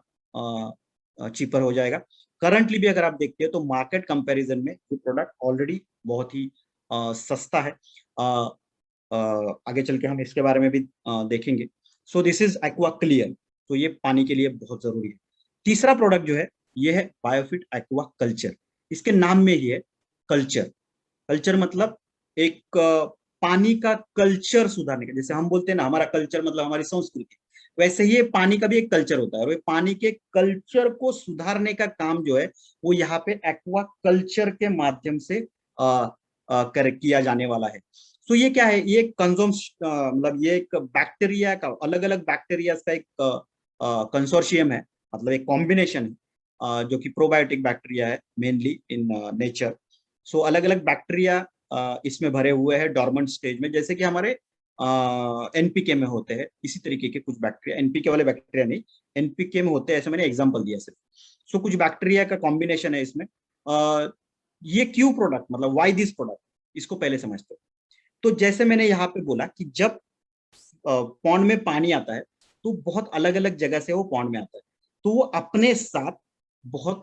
चीपर हो जाएगा। करंटली भी अगर आप देखते हैं तो मार्केट कंपैरिजन में ये प्रोडक्ट ऑलरेडी बहुत ही सस्ता है। आगे चल के हम इसके बारे में भी देखेंगे। So this is aqua clear, तो ये पानी के लिए बहुत जरूरी है। तीसरा प्रोडक्ट जो है ये है बायोफिट एक्वा कल्चर। इसके नाम में ही है कल्चर। कल्चर मतलब एक पानी का कल्चर सुधारने का, जैसे हम बोलते हैं ना हमारा कल्चर मतलब हमारी संस्कृति, वैसे ही पानी का भी एक कल्चर होता है, और पानी के कल्चर को सुधारने का काम जो है वो यहाँ पे एक्वा कल्चर के माध्यम से किया जाने वाला है। तो ये क्या है, ये कंजोम मतलब ये एक बैक्टीरिया का, अलग अलग बैक्टीरिया का एक कंसोर्शियम है, मतलब एक कॉम्बिनेशन है जो कि प्रोबायोटिक बैक्टीरिया है मेनली इन नेचर। सो अलग अलग बैक्टीरिया इसमें भरे हुए हैं डॉर्मेंट स्टेज में, जैसे कि हमारे एनपीके में होते हैं, इसी तरीके के कुछ बैक्टीरिया, एनपीके वाले बैक्टीरिया नहीं, एनपीके में होते हैं, ऐसे मैंने एग्जांपल दिया सिर्फ। सो कुछ बैक्टीरिया का कॉम्बिनेशन है इसमें। ये क्यू प्रोडक्ट मतलब व्हाई दिस प्रोडक्ट, इसको पहले समझते हैं। तो जैसे मैंने यहाँ पे बोला कि जब पॉन्ड में पानी आता है तो बहुत अलग अलग जगह से वो पॉन्ड में आता है, तो वो अपने साथ बहुत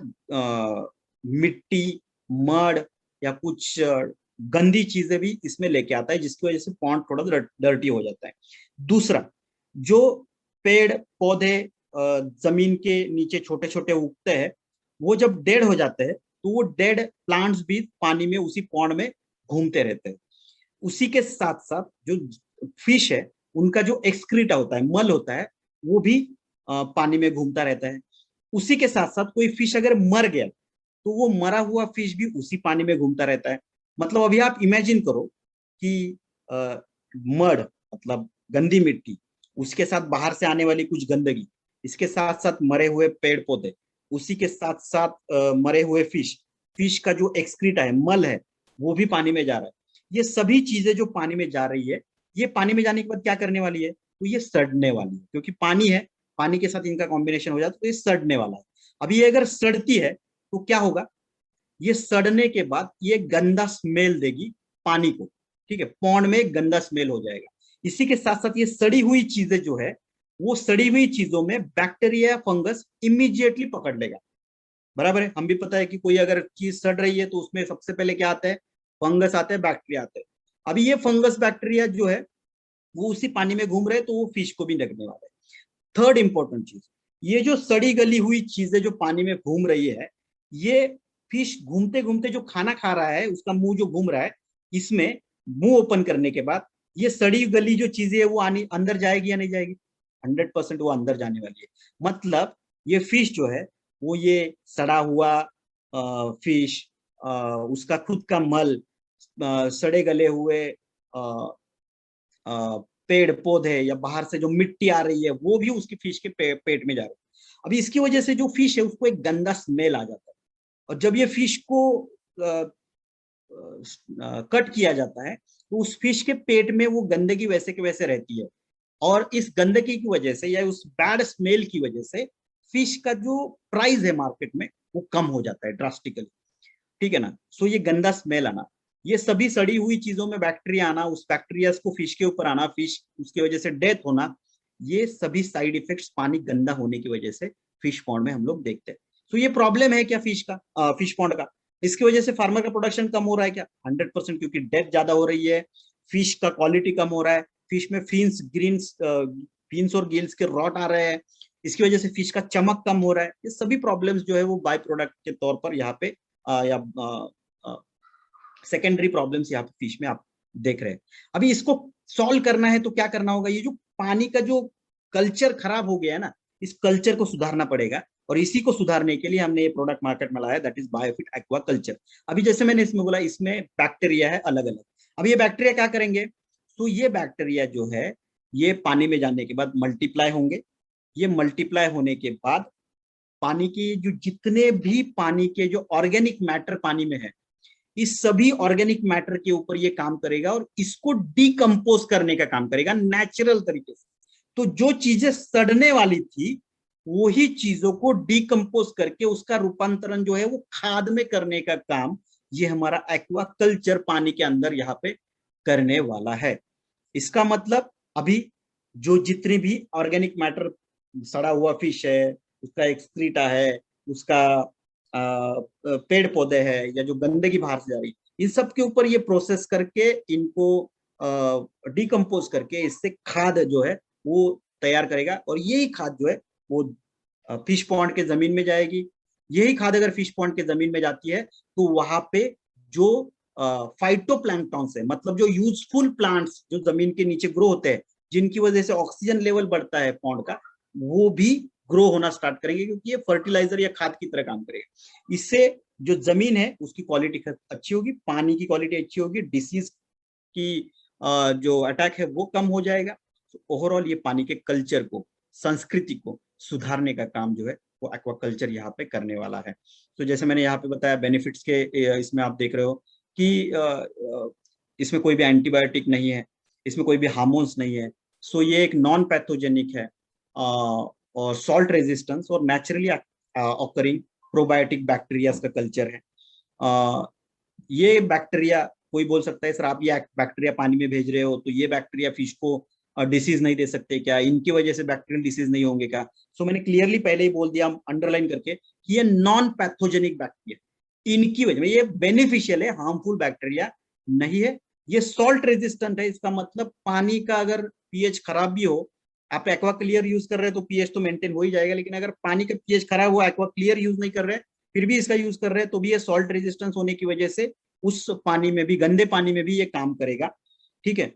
मिट्टी, मड या कुछ गंदी चीजें भी इसमें लेके आता है, जिसकी वजह से पॉन्ड थोड़ा डर्टी हो जाता है। दूसरा, जो पेड़ पौधे जमीन के नीचे छोटे छोटे उगते हैं, वो जब डेड हो जाते हैं तो वो डेड प्लांट्स भी पानी में उसी पॉन्ड में घूमते रहते हैं। उसी के साथ साथ जो फिश है उनका जो एक्सक्रीटा होता है, मल होता है, वो भी पानी में घूमता रहता है। उसी के साथ साथ कोई फिश अगर मर गया तो वो मरा हुआ फिश भी उसी पानी में घूमता रहता है। मतलब अभी आप इमेजिन करो कि मड मतलब गंदी मिट्टी, उसके साथ बाहर से आने वाली कुछ गंदगी, इसके साथ साथ मरे हुए पेड़ पौधे, उसी के साथ साथ मरे हुए फिश, फिश का जो एक्सक्रीटा है, मल है, वो भी पानी में जा रहा है। ये सभी चीजें जो पानी में जा रही है, ये पानी में जाने के बाद क्या करने वाली है, तो ये सड़ने वाली है, क्योंकि पानी है, पानी के साथ इनका कॉम्बिनेशन हो जाता है तो ये सड़ने वाला है। अभी ये अगर सड़ती है तो क्या होगा, ये सड़ने के बाद ये गंदा स्मेल देगी पानी को, ठीक है, पॉन्ड में गंदा स्मेल हो जाएगा। इसी के साथ साथ ये सड़ी हुई चीजें जो है, वो सड़ी हुई चीजों में बैक्टीरिया, फंगस इमीडिएटली पकड़ लेगा। बराबर है, हम भी पता है कि कोई अगर चीज सड़ रही है तो उसमें सबसे पहले क्या आता है, फंगस आते हैं, बैक्टीरिया आते हैं। अभी ये फंगस बैक्टीरिया जो है वो उसी पानी में घूम रहे हैं, तो वो फिश को भी लगने वाला है। थर्ड इंपॉर्टेंट चीज, ये जो सड़ी गली हुई चीजें जो पानी में घूम रही है, ये फिश घूमते घूमते जो खाना खा रहा है, उसका मुंह जो घूम रहा है, इसमें मुंह ओपन करने के बाद ये सड़ी गली जो चीजें है वो आनी अंदर जाएगी या नहीं जाएगी, 100% वो अंदर जाने वाली है। मतलब ये फिश जो है वो ये सड़ा हुआ फिश, उसका खुद का मल, सड़े गले हुए पेड़ पौधे या बाहर से जो मिट्टी आ रही है, वो भी उसकी फिश के पेट में जा रही है। अभी इसकी वजह से जो फिश है उसको एक गंदा स्मेल आ जाता है, और जब ये फिश को कट किया जाता है तो उस फिश के पेट में वो गंदगी वैसे के वैसे रहती है, और इस गंदगी की वजह से या उस बैड स्मेल की वजह से फिश का जो प्राइस है मार्केट में वो कम हो जाता है ड्रास्टिकली, ठीक है ना। सो ये गंदा स्मेल आना, ये सभी सड़ी हुई चीजों में बैक्टीरिया आना, उस बैक्टीरिया को फिश के ऊपर आना, फिश उसकी वजह से डेथ होना, ये सभी साइड इफेक्ट्स पानी गंदा होने की वजह से फिश पॉन्ड में हम लोग देखते हैं। तो ये प्रॉब्लम है क्या फिश का, फिश पॉन्ड का? इसकी वजह से फार्मर का प्रोडक्शन कम हो रहा है क्या? 100%, क्योंकि डेथ ज्यादा हो रही है, फिश का क्वालिटी कम हो रहा है, फिश में फिन्स और गिल्स के रॉट आ रहे हैं, इसकी वजह से फिश का चमक कम हो रहा है। ये सभी प्रॉब्लम्स जो है वो बाय प्रोडक्ट के तौर पर यहाँ पे या सेकेंडरी प्रॉब्लम्स यहाँ पे फिश में आप देख रहे हैं। अभी इसको सॉल्व करना है तो क्या करना होगा? ये जो पानी का जो कल्चर खराब हो गया है ना, इस कल्चर को सुधारना पड़ेगा, और इसी को सुधारने के लिए हमने ये प्रोडक्ट मार्केट में लाया, दैट इज बायोफिट एक्वा कल्चर। अभी जैसे मैंने इसमें बोला, इसमें बैक्टीरिया है अलग अलग। अब ये बैक्टीरिया क्या करेंगे? तो ये बैक्टीरिया जो है ये पानी में जाने के बाद मल्टीप्लाई होंगे। ये मल्टीप्लाई होने के बाद पानी की जो जितने भी पानी के जो ऑर्गेनिक मैटर पानी में है, इस सभी ऑर्गेनिक मैटर के ऊपर ये काम करेगा और इसको डिकम्पोज करने का काम करेगा नेचुरल तरीके से। तो जो चीजें सड़ने वाली थी वही चीजों को डिकम्पोज करके उसका रूपांतरण जो है वो खाद में करने का काम ये हमारा एक्वा कल्चर पानी के अंदर यहाँ पे करने वाला है। इसका मतलब अभी जो जितनी भी ऑर्गेनिक मैटर, सड़ा हुआ फिश है, उसका एक्सक्रीटा है, उसका पेड़ पौधे हैं, या जो गंदगी बाहर से जा रही, इन सब के ऊपर ये प्रोसेस करके इनको डिकम्पोज करके इससे खाद जो है वो तैयार करेगा, और यही खाद जो है वो फिश पॉन्ड के जमीन में जाएगी। यही खाद अगर फिश पॉन्ड के जमीन में जाती है तो वहां पे जो फाइटोप्लैंक्टॉन्स है, मतलब जो यूजफुल प्लांट्स जो जमीन के नीचे ग्रो होते हैं, जिनकी वजह से ऑक्सीजन लेवल बढ़ता है पॉन्ड का, वो भी ग्रो होना स्टार्ट करेंगे, क्योंकि ये फर्टिलाइजर या खाद की तरह काम करेगा। इससे जो जमीन है उसकी क्वालिटी अच्छी होगी, पानी की क्वालिटी अच्छी होगी, डिसीज की जो अटैक है वो कम हो जाएगा। तो ओवरऑल ये पानी के कल्चर को, संस्कृति को सुधारने का काम जो है वो एक्वाकल्चर यहाँ पे करने वाला है। तो जैसे मैंने यहाँ पे बताया बेनिफिट्स के, इसमें आप देख रहे हो कि इसमें कोई भी एंटीबायोटिक नहीं है, इसमें कोई भी हार्मोन्स नहीं है। सो ये एक नॉन पैथोजेनिक है, और सॉल्ट रेजिस्टेंस और नेचुरली ऑकरिंग प्रोबायोटिक बैक्टीरियाज का कल्चर है। ये बैक्टीरिया, कोई बोल सकता है सर आप ये बैक्टीरिया पानी में भेज रहे हो तो ये बैक्टीरिया फिश को डिसीज नहीं दे सकते क्या, इनकी वजह से बैक्टीरियल डिसीज नहीं होंगे क्या? सो मैंने क्लियरली पहले ही बोल दिया, अंडरलाइन करके, कि ये नॉन पैथोजेनिक बैक्टीरिया, इनकी वजह में ये बेनिफिशियल है, हार्मफुल बैक्टीरिया नहीं है। ये सॉल्ट रेजिस्टेंट है, इसका मतलब पानी का अगर पीएच खराब भी हो, आप एक्वा क्लियर यूज कर रहे हैं तो पीएच तो मेंटेन हो ही जाएगा, लेकिन अगर पानी का पीएच खराब हुआ, एक्वा क्लियर यूज नहीं कर रहे फिर भी इसका यूज कर रहे हैं, तो भी ये सॉल्ट रेजिस्टेंस होने की वजह से उस पानी में भी, गंदे पानी में भी ये काम करेगा, ठीक है।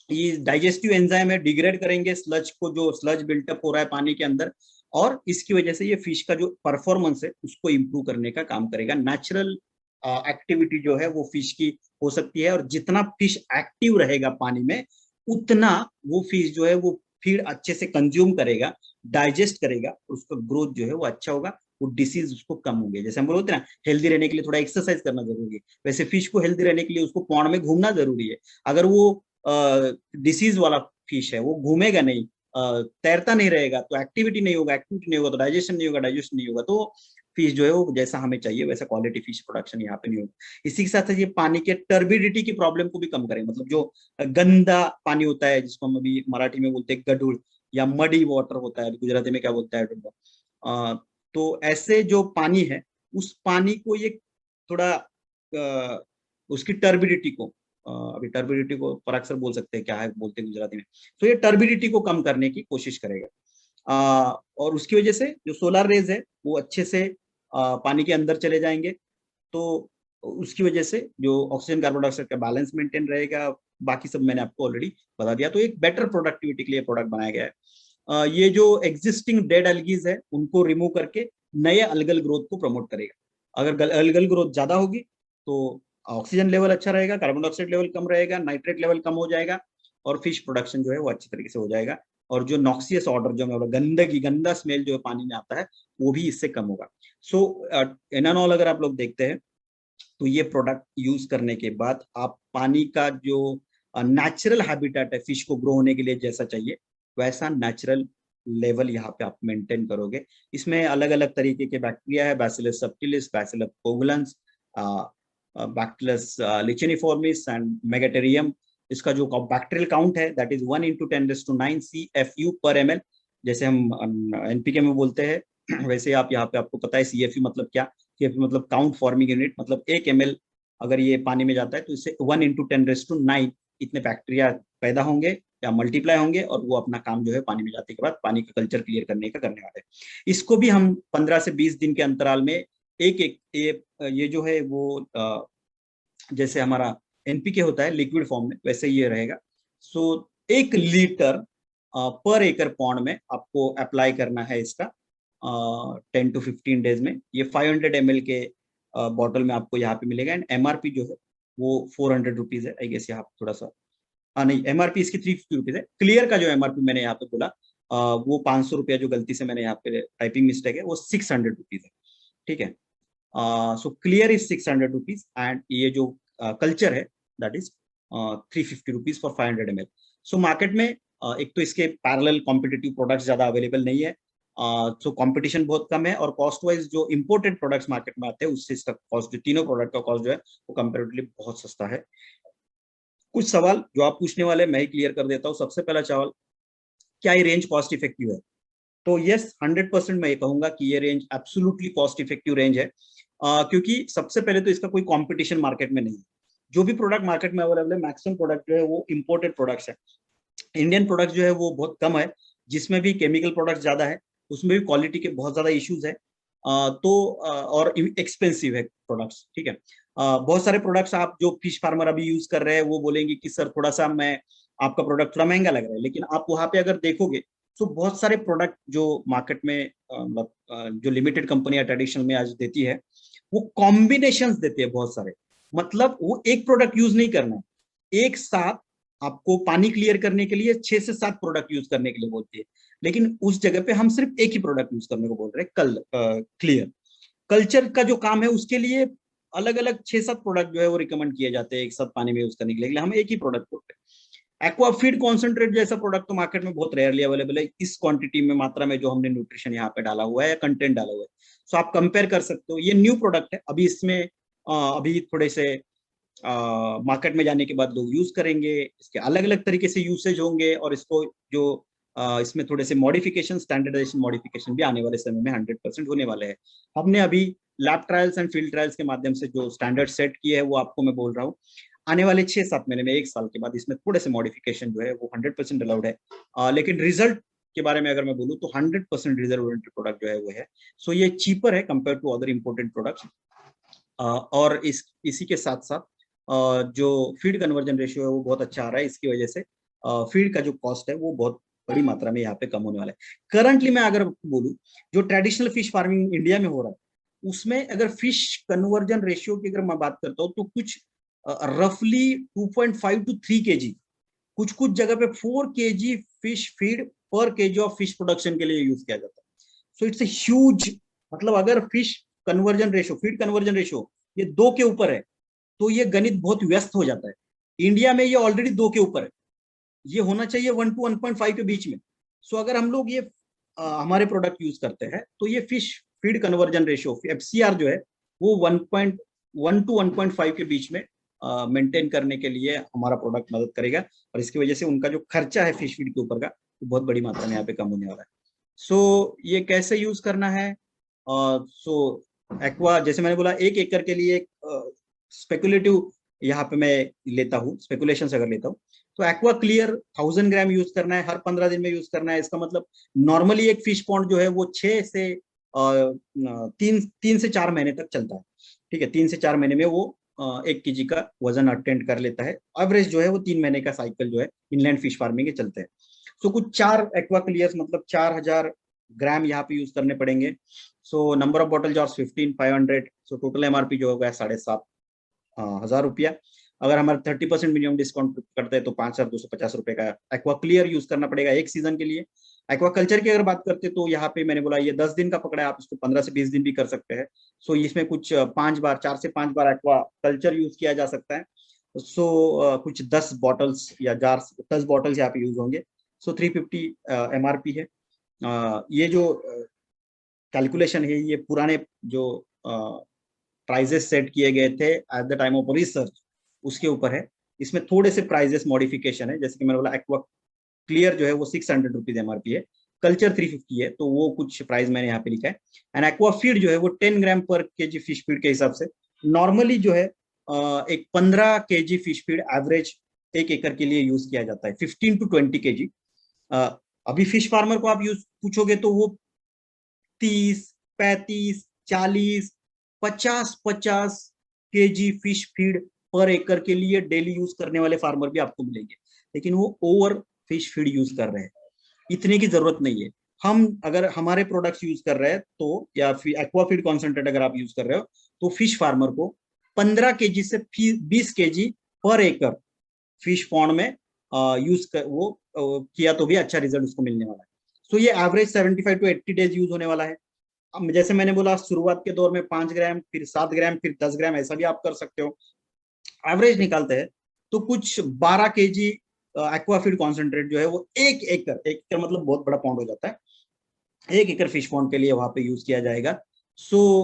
ये डाइजेस्टिव एंजाइम है, डिग्रेड करेंगे स्लज को, जो स्लज बिल्टअप हो रहा है पानी के अंदर, और इसकी वजह से ये फिश का जो परफॉर्मेंस है उसको इंप्रूव करने का काम करेगा। नेचुरल एक्टिविटी जो है वो फिश की हो सकती है, और जितना फिश एक्टिव रहेगा पानी में उतना वो फिश जो है वो फीड अच्छे से कंज्यूम करेगा, डाइजेस्ट करेगा, और उसका ग्रोथ जो है वो अच्छा होगा, वो डिसीज उसको कम होंगे। जैसे हम बोलते हैं ना, हेल्दी रहने के लिए थोड़ा एक्सरसाइज करना जरूरी है, वैसे फिश को हेल्दी रहने के लिए उसको पॉन्ड में घूमना जरूरी है। अगर वो डिसीज वाला फिश है, वो घूमेगा नहीं, तैरता नहीं रहेगा, तो एक्टिविटी नहीं होगा, एक्टिविटी नहीं होगा तो डाइजेशन नहीं होगा, डाइजेशन नहीं होगा तो फिश जो है वो जैसा हमें चाहिए वैसा क्वालिटी फिश प्रोडक्शन यहाँ पे नहीं होगा। इसी के साथ ये पानी के टर्बिडिटी की प्रॉब्लम को भी कम करेंगे, मतलब जो गंदा पानी होता है जिसको हम अभी मराठी में बोलते हैं गडूल, या मडी वाटर होता है, गुजराती में क्या बोलता है, तो ऐसे जो पानी है उस पानी को ये थोड़ा उसकी टर्बिडिटी को, अभी टर्बिडिटी को पराक्षर बोल सकते हैं, क्या है बोलते हैं गुजराती में, तो ये टर्बिडिटी को कम करने की कोशिश करेगा, और उसकी वजह से जो सोलर रेज है वो अच्छे से पानी के अंदर चले जाएंगे, तो उसकी वजह से जो ऑक्सीजन कार्बन डाइऑक्साइड का बैलेंस मेंटेन रहेगा। बाकी सब मैंने आपको ऑलरेडी बता दिया। तो एक बेटर प्रोडक्टिविटी के लिए प्रोडक्ट बनाया गया है। ये जो एग्जिस्टिंग डेड अलगीज है उनको रिमूव करके नए अलगल ग्रोथ को प्रमोट करेगा। अगर अलगल ग्रोथ ज्यादा होगी तो ऑक्सीजन लेवल अच्छा रहेगा, कार्बन डाइऑक्साइड लेवल कम रहेगा, नाइट्रेट लेवल कम हो जाएगा, और फिश प्रोडक्शन जो है वो अच्छी तरीके से हो जाएगा, और जो नॉक्सियस ऑर्डर जो मैं गंदगी, गंदा स्मेल जो पानी में आता है वो भी इससे कम होगा। सो एनानॉल अगर आप लोग देखते हैं तो ये प्रोडक्ट यूज करने के बाद आप पानी का जो नेचुरल हैबिटेट है फिश को ग्रो होने के लिए जैसा चाहिए वैसा नेचुरल लेवल यहाँ पे आप मेंटेन करोगे। इसमें अलग अलग तरीके के बैक्टीरिया है, बैसिलस सबटिलिस, बैसिलस कोगुलेंस, बैक्टीरियस लिचेनिफॉर्मिस एंड मेगाटेरियम। इसका जो बैक्टीरियल काउंट है दैट इज 1 × 10⁹ CFU पर ml, जैसे हम एनपीके में बोलते हैं वैसे आप यहाँ पे आपको पता है CFU मतलब क्या। CFU मतलब काउंट फॉर्मिंग यूनिट, मतलब 1 ml अगर ये पानी में जाता है तो इससे 1 × 10⁹ इतने बैक्टीरिया पैदा होंगे या मल्टीप्लाई होंगे और वो अपना काम जो है पानी में जाने के बाद पानी का कल्चर क्लियर करने का करने वाले हैं। इसको भी हम 15 से 20 दिन के अंतराल में ये जो है वो जैसे हमारा एनपीके होता है लिक्विड फॉर्म में, वैसे ये रहेगा। सो 1 लीटर पर एकड़ पॉन्ड में आपको अप्लाई करना है इसका 10 to 15 डेज में। ये 500 ml के बॉटल में आपको यहाँ पे मिलेगा। एंड एमआरपी जो है वो 400 रुपीज है आई गेस। यहाँ थोड़ा सा नहीं, एमआरपी इसकी 350 रुपीज है। क्लियर का जो एमआरपी मैंने यहाँ पे बोला वो 500 रुपया, जो गलती से मैंने यहाँ पे टाइपिंग मिस्टेक है, वो 600 रुपीज है। ठीक है, so clear is 600 rupees and ये जो कल्चर है that is 350 rupees for 500 ml। So market में एक तो इसके पैरेलल कॉम्पिटिटिव प्रोडक्ट्स ज्यादा अवेलेबल नहीं है, सो कंपटीशन बहुत कम है, और कॉस्ट वाइज जो इंपोर्टेड प्रोडक्ट्स मार्केट में आते हैं उससे इसका कॉस्ट, जो तीनों प्रोडक्ट का कॉस्ट जो है वो कंपेरेटिवली बहुत सस्ता है। कुछ सवाल जो आप पूछने वाले मैं ही क्लियर कर देता हूँ। सबसे पहला सवाल, क्या ये रेंज कॉस्ट इफेक्टिव है? तो यस, 100% मैं ये कहूंगा कि ये range absolutely cost effective range है, क्योंकि सबसे पहले तो इसका कोई कंपटीशन मार्केट में नहीं है। जो भी प्रोडक्ट मार्केट में अवेलेबल है मैक्सिमम प्रोडक्ट जो है वो इंपोर्टेड प्रोडक्ट्स है। इंडियन प्रोडक्ट जो है वो बहुत कम है, जिसमें भी केमिकल प्रोडक्ट ज्यादा है, उसमें भी क्वालिटी के बहुत ज्यादा इश्यूज है, और एक्सपेंसिव है प्रोडक्ट्स। ठीक है, बहुत सारे प्रोडक्ट्स आप जो फिश फार्मर अभी यूज कर रहे हैं वो बोलेंगे कि सर थोड़ा सा मैं आपका प्रोडक्ट थोड़ा महंगा लग रहा है, लेकिन आप वहां पे अगर देखोगे तो बहुत सारे प्रोडक्ट जो मार्केट में जो लिमिटेड कंपनियां ट्रेडिशनल में आज देती है वो कॉम्बिनेशंस देती है बहुत सारे। मतलब वो एक प्रोडक्ट यूज नहीं करना है, एक साथ आपको पानी क्लियर करने के लिए 6 से 7 प्रोडक्ट यूज करने के लिए बोलती है, लेकिन उस जगह पे हम सिर्फ एक ही प्रोडक्ट यूज करने को बोल रहे हैं। क्लियर कल्चर का जो काम है उसके लिए अलग अलग 6-7 प्रोडक्ट जो है वो रिकमेंड किए जाते हैं एक साथ पानी में यूज करने के लिए हम एक ही प्रोडक्ट बोलते हैं। एक्वाफीड कॉन्सेंट्रेट जैसा प्रोडक्ट तो मार्केट में बहुत रेयरली अवेलेबल है इस क्वांटिटी में, मात्रा में जो हमने न्यूट्रिशन यहाँ पे डाला हुआ है या कंटेंट डाला हुआ है। सो आप कंपेयर कर सकते हो, ये न्यू प्रोडक्ट है अभी, इसमें अभी थोड़े से मार्केट में जाने के बाद लोग यूज करेंगे, इसके अलग अलग तरीके से यूसेज होंगे, और इसको जो इसमें थोड़े से मॉडिफिकेशन, स्टैंडर्डाइजेशन मॉडिफिकेशन भी आने वाले समय में 100% होने वाले हैं। हमने अभी lab trials and field trials के माध्यम से जो स्टैंडर्ड सेट किए है वो आपको मैं बोल रहा हूँ आने वाले 6-7 महीने में, 1 साल के बाद इसमें थोड़े से मॉडिफिकेशन जो है वो 100% अलाउड है। लेकिन रिजल्ट के बारे में अगर मैं बोलूँ तो 100% रिजल्ट ओरिएंटेड प्रोडक्ट जो है वो है। सो ये चीपर है compare to other imported products, और इसी के साथ साथ जो फीड कन्वर्जन रेशियो है वो बहुत अच्छा आ रहा है। इसकी वजह से फीड का जो कॉस्ट है वो बहुत बड़ी मात्रा में यहाँ पे कम होने वाला है। करंटली मैं अगर बोलूँ जो ट्रेडिशनल फिश फार्मिंग इंडिया में हो रहा है उसमें अगर फिश कन्वर्जन रेशियो की अगर मैं बात करता हूँ तो कुछ रफली 2.5 to 3 kg, कुछ कुछ जगह पे 4 kg फिश फीड पर kg ऑफ फिश प्रोडक्शन के लिए यूज किया जाता है। सो इट्स ए ह्यूज, मतलब अगर fish conversion ratio, feed conversion ratio ये 2 के ऊपर है तो ये गणित बहुत व्यस्त हो जाता है। इंडिया में ये ऑलरेडी 2 के ऊपर है, ये होना चाहिए 1 to 1.5 के बीच में। सो अगर हम लोग ये हमारे प्रोडक्ट यूज करते हैं तो ये fish feed conversion ratio FCR जो है वो 1.1 to 1.5 के बीच में मेंटेन करने के लिए हमारा प्रोडक्ट मदद करेगा, और इसकी वजह से उनका जो खर्चा है फिश फीड के ऊपर का वो बहुत बड़ी मात्रा में यहाँ पे कम होने वाला है। सो ये कैसे यूज करना है? सो एक्वा, जैसे मैंने बोला 1 एकड़ के लिए स्पेकुलेटिव यहाँ पे मैं लेता हूँ, स्पेकुलेशन अगर लेता हूँ तो एक्वा क्लियर 1000 ग्राम यूज करना है, हर 15 दिन में यूज करना है। इसका मतलब नॉर्मली एक फिश पॉन्ड जो है वो 6 से 3 से 4 महीने तक चलता है। ठीक है, 3 से 4 महीने में वो 1 kg का वजन अटेंड कर लेता है। एवरेज जो है वो 3 महीने का साइकिल जो है इनलैंड फिश फार्मिंग के चलते हैं। सो कुछ 4 एक्वा क्लियर्स मतलब 4000 ग्राम यहाँ पे यूज करने पड़ेंगे। So number of bottle jars 15,500। So total MRP जो होगा 7,500 रुपया। अगर हमारे 30% मिनिमम डिस्काउंट करते हैं तो 5,250 रुपए का एक्वा क्लियर यूज करना पड़ेगा एक सीजन के लिए। एक्वा कल्चर की अगर बात करते हैं तो यहाँ पे मैंने बोला ये 10 दिन का पकड़ा है, आप इसको 15 से 20 दिन भी कर सकते हैं। सो इसमें कुछ 5 बार, 4 से 5 बार एक्वा कल्चर यूज किया जा सकता है। सो कुछ 10 बॉटल्स या जार्स, 10 बॉटल्स यहाँ पे यूज होंगे। सो 350 एमआरपी है। ये जो कैलकुलेशन है ये पुराने जो प्राइजेस सेट किए गए थे at the time of research उसके ऊपर है। इसमें थोड़े से प्राइजेस मॉडिफिकेशन है, जैसे कि मैंने बोला एक्वा क्लियर जो है वो 600 रुपीज एमआरपी है, कल्चर 350 है, तो वो कुछ प्राइस मैंने यहाँ पे लिखा है। एंड एक्वा फीड जो है वो 10 ग्राम पर केजी फिश फीड के हिसाब से नॉर्मली जो है एक 15 केजी फिश फीड एवरेज 1 एकड़ के लिए यूज किया जाता है, 15 to 20 केजी। अभी फिश फार्मर को आप यूज पूछोगे तो वो 30, 35, 40, 50 फिश फीड पर एकड़ के लिए डेली यूज करने वाले फार्मर भी आपको मिलेंगे, लेकिन वो ओवर फिश फीड यूज कर रहे हैं। इतने की जरूरत नहीं है। हम अगर हमारे प्रोडक्ट्स यूज कर रहे हैं तो, या फिर एक्वा फीड कॉन्सेंट्रेट अगर आप यूज कर रहे हो, तो फिश फार्मर को 15 केजी से 20 केजी पर एकड़ फिश पॉन्ड में यूज कर वो किया तो भी अच्छा रिजल्ट उसको मिलने वाला है। सो ये एवरेज 75 to 80 डेज यूज होने वाला है। अब जैसे मैंने बोला शुरुआत के दौर में 5 ग्राम, फिर 7 ग्राम, फिर 10 ग्राम, ऐसा भी आप कर सकते हो। एवरेज निकालते हैं तो कुछ 12 केजी एक्वाफीड कॉन्सेंट्रेट जो है वो 1 एकड़ मतलब बहुत बड़ा पॉन्ड हो जाता है, 1 एकड़ फिश पॉन्ड के लिए वहां पे यूज किया जाएगा। सो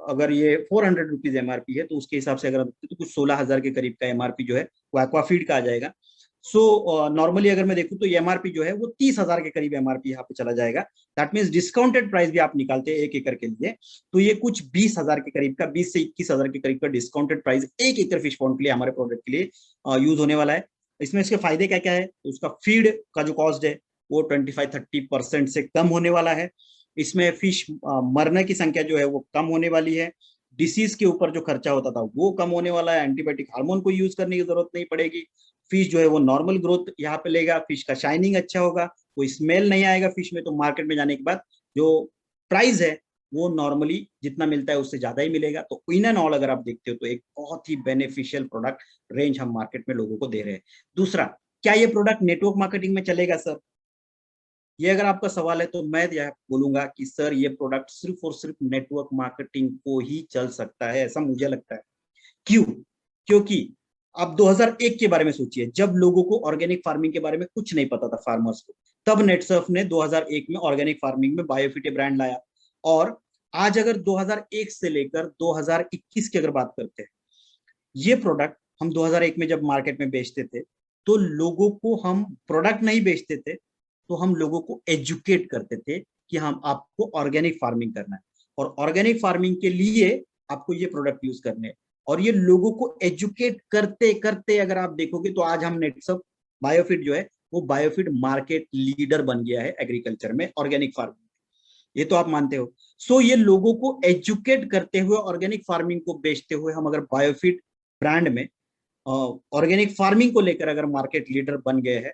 अगर ये 400 रुपीज एमआरपी है तो उसके हिसाब से अगर तो कुछ 16,000 के करीब का एमआरपी जो है वो एक्वाफीड का आ जाएगा। सो नॉर्मली अगर मैं देखूं तो एमआरपी जो है वो 30,000 के करीब एमआरपी यहाँ पे चला जाएगा। दैट मीन्स डिस्काउंटेड प्राइस भी आप निकालते हैं 1 एकड़ के लिए तो ये कुछ 20,000 के करीब का, 20 से 21,000 के करीब का डिस्काउंटेड प्राइस 1 एकड़ फिश पॉन्ड के लिए हमारे प्रोडक्ट के लिए यूज होने वाला है। इसमें इसके फायदे क्या क्या है, तो उसका फीड का जो कॉस्ट है वो 25-30% से कम होने वाला है। इसमें फिश मरने की संख्या जो है वो कम होने वाली है। डिसीज के ऊपर जो खर्चा होता था वो कम होने वाला है, एंटीबायोटिक हार्मोन को यूज करने की जरूरत नहीं पड़ेगी। फिश जो है वो नॉर्मल ग्रोथ यहाँ पे लेगा, फिश का शाइनिंग अच्छा होगा, कोई स्मेल नहीं आएगा फिश में। तो मार्केट में जाने के बाद जो प्राइस है वो नॉर्मली जितना मिलता है उससे ज्यादा ही मिलेगा। तो इन एंड ऑल अगर आप देखते हो तो एक बहुत ही बेनिफिशियल प्रोडक्ट रेंज हम मार्केट में लोगों को दे रहे हैं। दूसरा, क्या ये प्रोडक्ट नेटवर्क मार्केटिंग में चलेगा सर, ये अगर आपका सवाल है तो मैं यह बोलूंगा कि सर ये प्रोडक्ट सिर्फ और सिर्फ नेटवर्क मार्केटिंग को ही चल सकता है, ऐसा मुझे लगता है। क्यों? क्योंकि आप 2001 के बारे में सोचिए, जब लोगों को ऑर्गेनिक फार्मिंग के बारे में कुछ नहीं पता था फार्मर्स को, तब नेटसर्फ ने 2001 में ऑर्गेनिक फार्मिंग में बायोफिटे ब्रांड लाया। और आज अगर 2001 से लेकर 2021 की अगर बात करते हैं, ये प्रोडक्ट हम 2001 में जब मार्केट में बेचते थे तो लोगों को हम प्रोडक्ट नहीं बेचते थे, तो हम लोगों को एजुकेट करते थे कि हम आपको ऑर्गेनिक फार्मिंग करना है और ऑर्गेनिक फार्मिंग के लिए आपको ये प्रोडक्ट यूज करने हैं। और ये लोगों को एजुकेट करते करते अगर आप देखोगे तो आज हम नेटसर्फ बायोफिट जो है वो बायोफिट मार्केट लीडर बन गया है एग्रीकल्चर में, ऑर्गेनिक फार्मिंग। ये तो आप मानते हो। सो ये लोगों को एजुकेट करते हुए ऑर्गेनिक फार्मिंग को बेचते हुए हम अगर बायोफिट ब्रांड में ऑर्गेनिक फार्मिंग को लेकर अगर मार्केट लीडर बन गए हैं,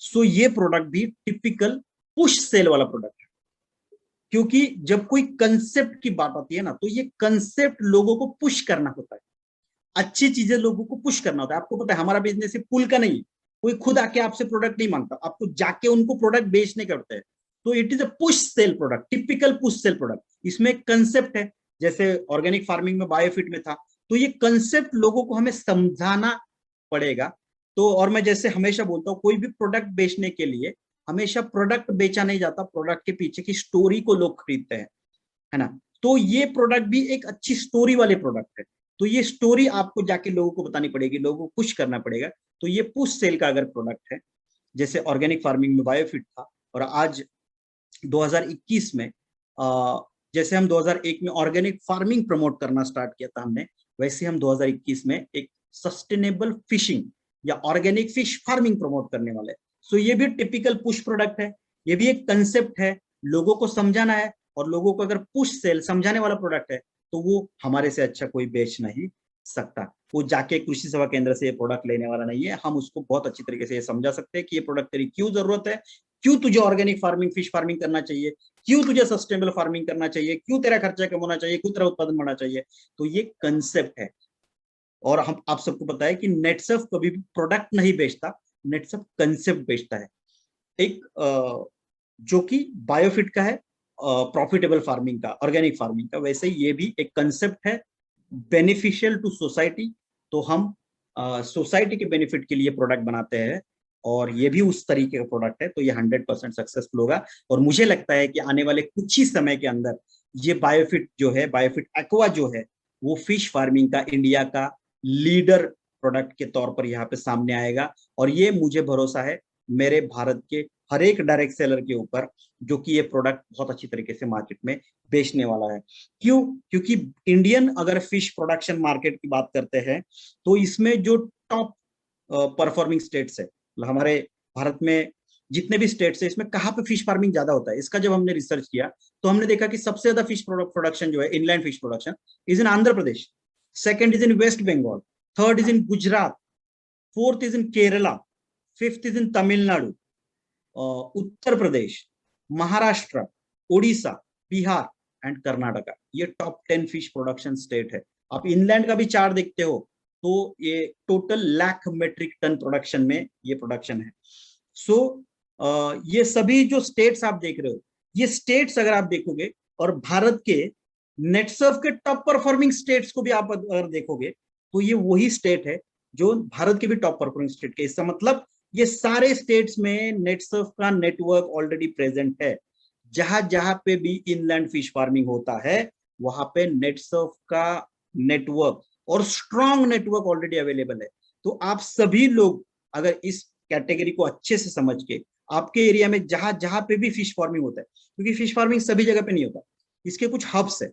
सो ये प्रोडक्ट भी टिपिकल पुश सेल वाला प्रोडक्ट है। क्योंकि जब कोई कंसेप्ट की बात आती है ना, तो ये कंसेप्ट लोगों को पुश करना होता है, अच्छी चीजें लोगों को पुश करना होता है। आपको पता है हमारा बिजनेस पुल का नहीं, कोई खुद आके आपसे प्रोडक्ट नहीं मांगता, आपको जाके उनको प्रोडक्ट बेचने करते हैं। तो it is a push sale product, typical push sale product. इसमें कंसेप्ट है, जैसे ऑर्गेनिक फार्मिंग में बायोफिट में था, तो ये कंसेप्ट लोगों को हमें समझाना पड़ेगा। तो और मैं जैसे हमेशा बोलता हूँ, कोई भी प्रोडक्ट बेचने के लिए हमेशा प्रोडक्ट बेचा नहीं जाता, प्रोडक्ट के पीछे की स्टोरी को लोग खरीदते हैं, है ना। तो ये प्रोडक्ट भी एक अच्छी स्टोरी वाले प्रोडक्ट है। तो ये स्टोरी आपको जाके लोगों को बतानी पड़ेगी, लोगों को पुश करना पड़ेगा। तो ये पुश सेल का अगर प्रोडक्ट है, जैसे ऑर्गेनिक फार्मिंग में बायोफिट था, और आज 2021 में जैसे हम 2001 में ऑर्गेनिक फार्मिंग प्रमोट करना स्टार्ट किया था हमने, वैसे हम 2021 में एक सस्टेनेबल फिशिंग या ऑर्गेनिक फिश फार्मिंग प्रमोट करने वाले। सो ये भी टिपिकल पुश प्रोडक्ट है, ये भी एक कंसेप्ट है, लोगों को समझाना है। और लोगों को अगर पुश सेल समझाने वाला प्रोडक्ट है तो वो हमारे से अच्छा कोई बेच नहीं सकता। वो जाके कृषि सेवा केंद्र से ये प्रोडक्ट लेने वाला नहीं है, हम उसको बहुत अच्छी तरीके से ये समझा सकते हैं कि ये प्रोडक्ट तेरी क्यों जरूरत है, क्यों तुझे ऑर्गेनिक फार्मिंग फिश फार्मिंग करना चाहिए, क्यों तुझे सस्टेनेबल फार्मिंग करना चाहिए, क्यों तेरा खर्चा कम होना चाहिए, क्यों तेरा उत्पादन बढ़ना चाहिए। तो ये कंसेप्ट है। और हम आप सबको पता है कि नेटसर्फ कभी भी प्रोडक्ट नहीं बेचता, नेटसर्फ कंसेप्ट बेचता है, एक जो कि बायोफिट का है, प्रॉफिटेबल फार्मिंग का, ऑर्गेनिक फार्मिंग का। वैसे ये भी एक कंसेप्ट है, बेनिफिशियल टू सोसाइटी। तो हम सोसाइटी के बेनिफिट के लिए प्रोडक्ट बनाते हैं, और ये भी उस तरीके का प्रोडक्ट है, तो ये 100% सक्सेसफुल होगा। और मुझे लगता है कि आने वाले कुछ ही समय के अंदर ये बायोफिट जो है, बायोफिट एक्वा जो है, वो फिश फार्मिंग का इंडिया का लीडर प्रोडक्ट के तौर पर यहाँ पे सामने आएगा। और ये मुझे भरोसा है मेरे भारत के हर एक डायरेक्ट सेलर के ऊपर, जो कि ये प्रोडक्ट बहुत अच्छी तरीके से मार्केट में बेचने वाला है। क्यों? क्योंकि इंडियन अगर फिश प्रोडक्शन मार्केट की बात करते हैं, तो इसमें जो टॉप परफॉर्मिंग स्टेट्स है, मतलब हमारे भारत में जितने भी स्टेट्स है, इसमें कहाँ पे फिश फार्मिंग ज्यादा होता है, इसका जब हमने रिसर्च किया तो हमने देखा कि सबसे ज्यादा फिश प्रोडक्शन जो है, inland fish production is in Andhra Pradesh, second is in waste Bengal, third is in Gujarat, fourth is in Kerala, fifth is in Tamil Nadu, Uttar Pradesh, Maharashtra, Orissa, Bihar and Karnataka. ये टॉप 10 फिश प्रोडक्शन स्टेट है। आप इनलैंड का भी चार्ट देखते हो तो ये total lakh metric ton production में ये प्रोडक्शन है। सो ये सभी जो स्टेट्स आप देख रहे हो, ये स्टेट्स अगर आप देखोगे और भारत के नेटसर्फ के टॉप परफॉर्मिंग स्टेट्स को भी आप अगर देखोगे, तो ये वही स्टेट है जो भारत के भी टॉप परफॉर्मिंग स्टेट के। इसका मतलब ये सारे स्टेट्स में नेटसर्फ का नेटवर्क ऑलरेडी प्रेजेंट है। जहां जहां पे भी इनलैंड फिश फार्मिंग होता है, वहां पे नेटसर्फ का नेटवर्क और स्ट्रॉन्ग नेटवर्क ऑलरेडी अवेलेबल है। तो आप सभी लोग अगर इस कैटेगरी को अच्छे से समझ के आपके एरिया में जहां जहां पे भी फिश फार्मिंग होता है, क्योंकि फिश फार्मिंग सभी जगह पे नहीं होता, इसके कुछ हब्स है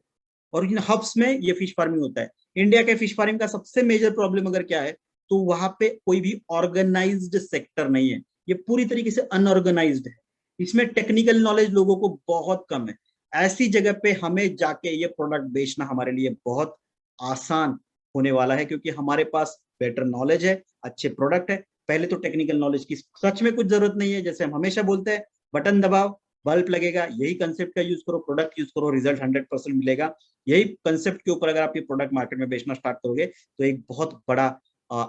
और इन हब्स में ये फिश फार्मिंग होता है। इंडिया के फिश फार्मिंग का सबसे मेजर प्रॉब्लम अगर क्या है, तो वहां पे कोई भी ऑर्गेनाइज्ड सेक्टर नहीं है, ये पूरी तरीके से अनऑर्गेनाइज्ड है। इसमें टेक्निकल नॉलेज लोगों को बहुत कम है। ऐसी जगह पे हमें जाके ये प्रोडक्ट बेचना हमारे लिए बहुत आसान होने वाला है, क्योंकि हमारे पास बेटर नॉलेज है, अच्छे प्रोडक्ट है। पहले तो टेक्निकल नॉलेज की सच में कुछ जरूरत नहीं है। जैसे हम हमेशा बोलते हैं, बटन दबाओ बल्ब लगेगा, यही कंसेप्ट का यूज करो, प्रोडक्ट यूज करो, रिजल्ट 100% मिलेगा। यही कंसेप्ट के ऊपर अगर आप ये प्रोडक्ट मार्केट में बेचना स्टार्ट करोगे, तो एक बहुत बड़ा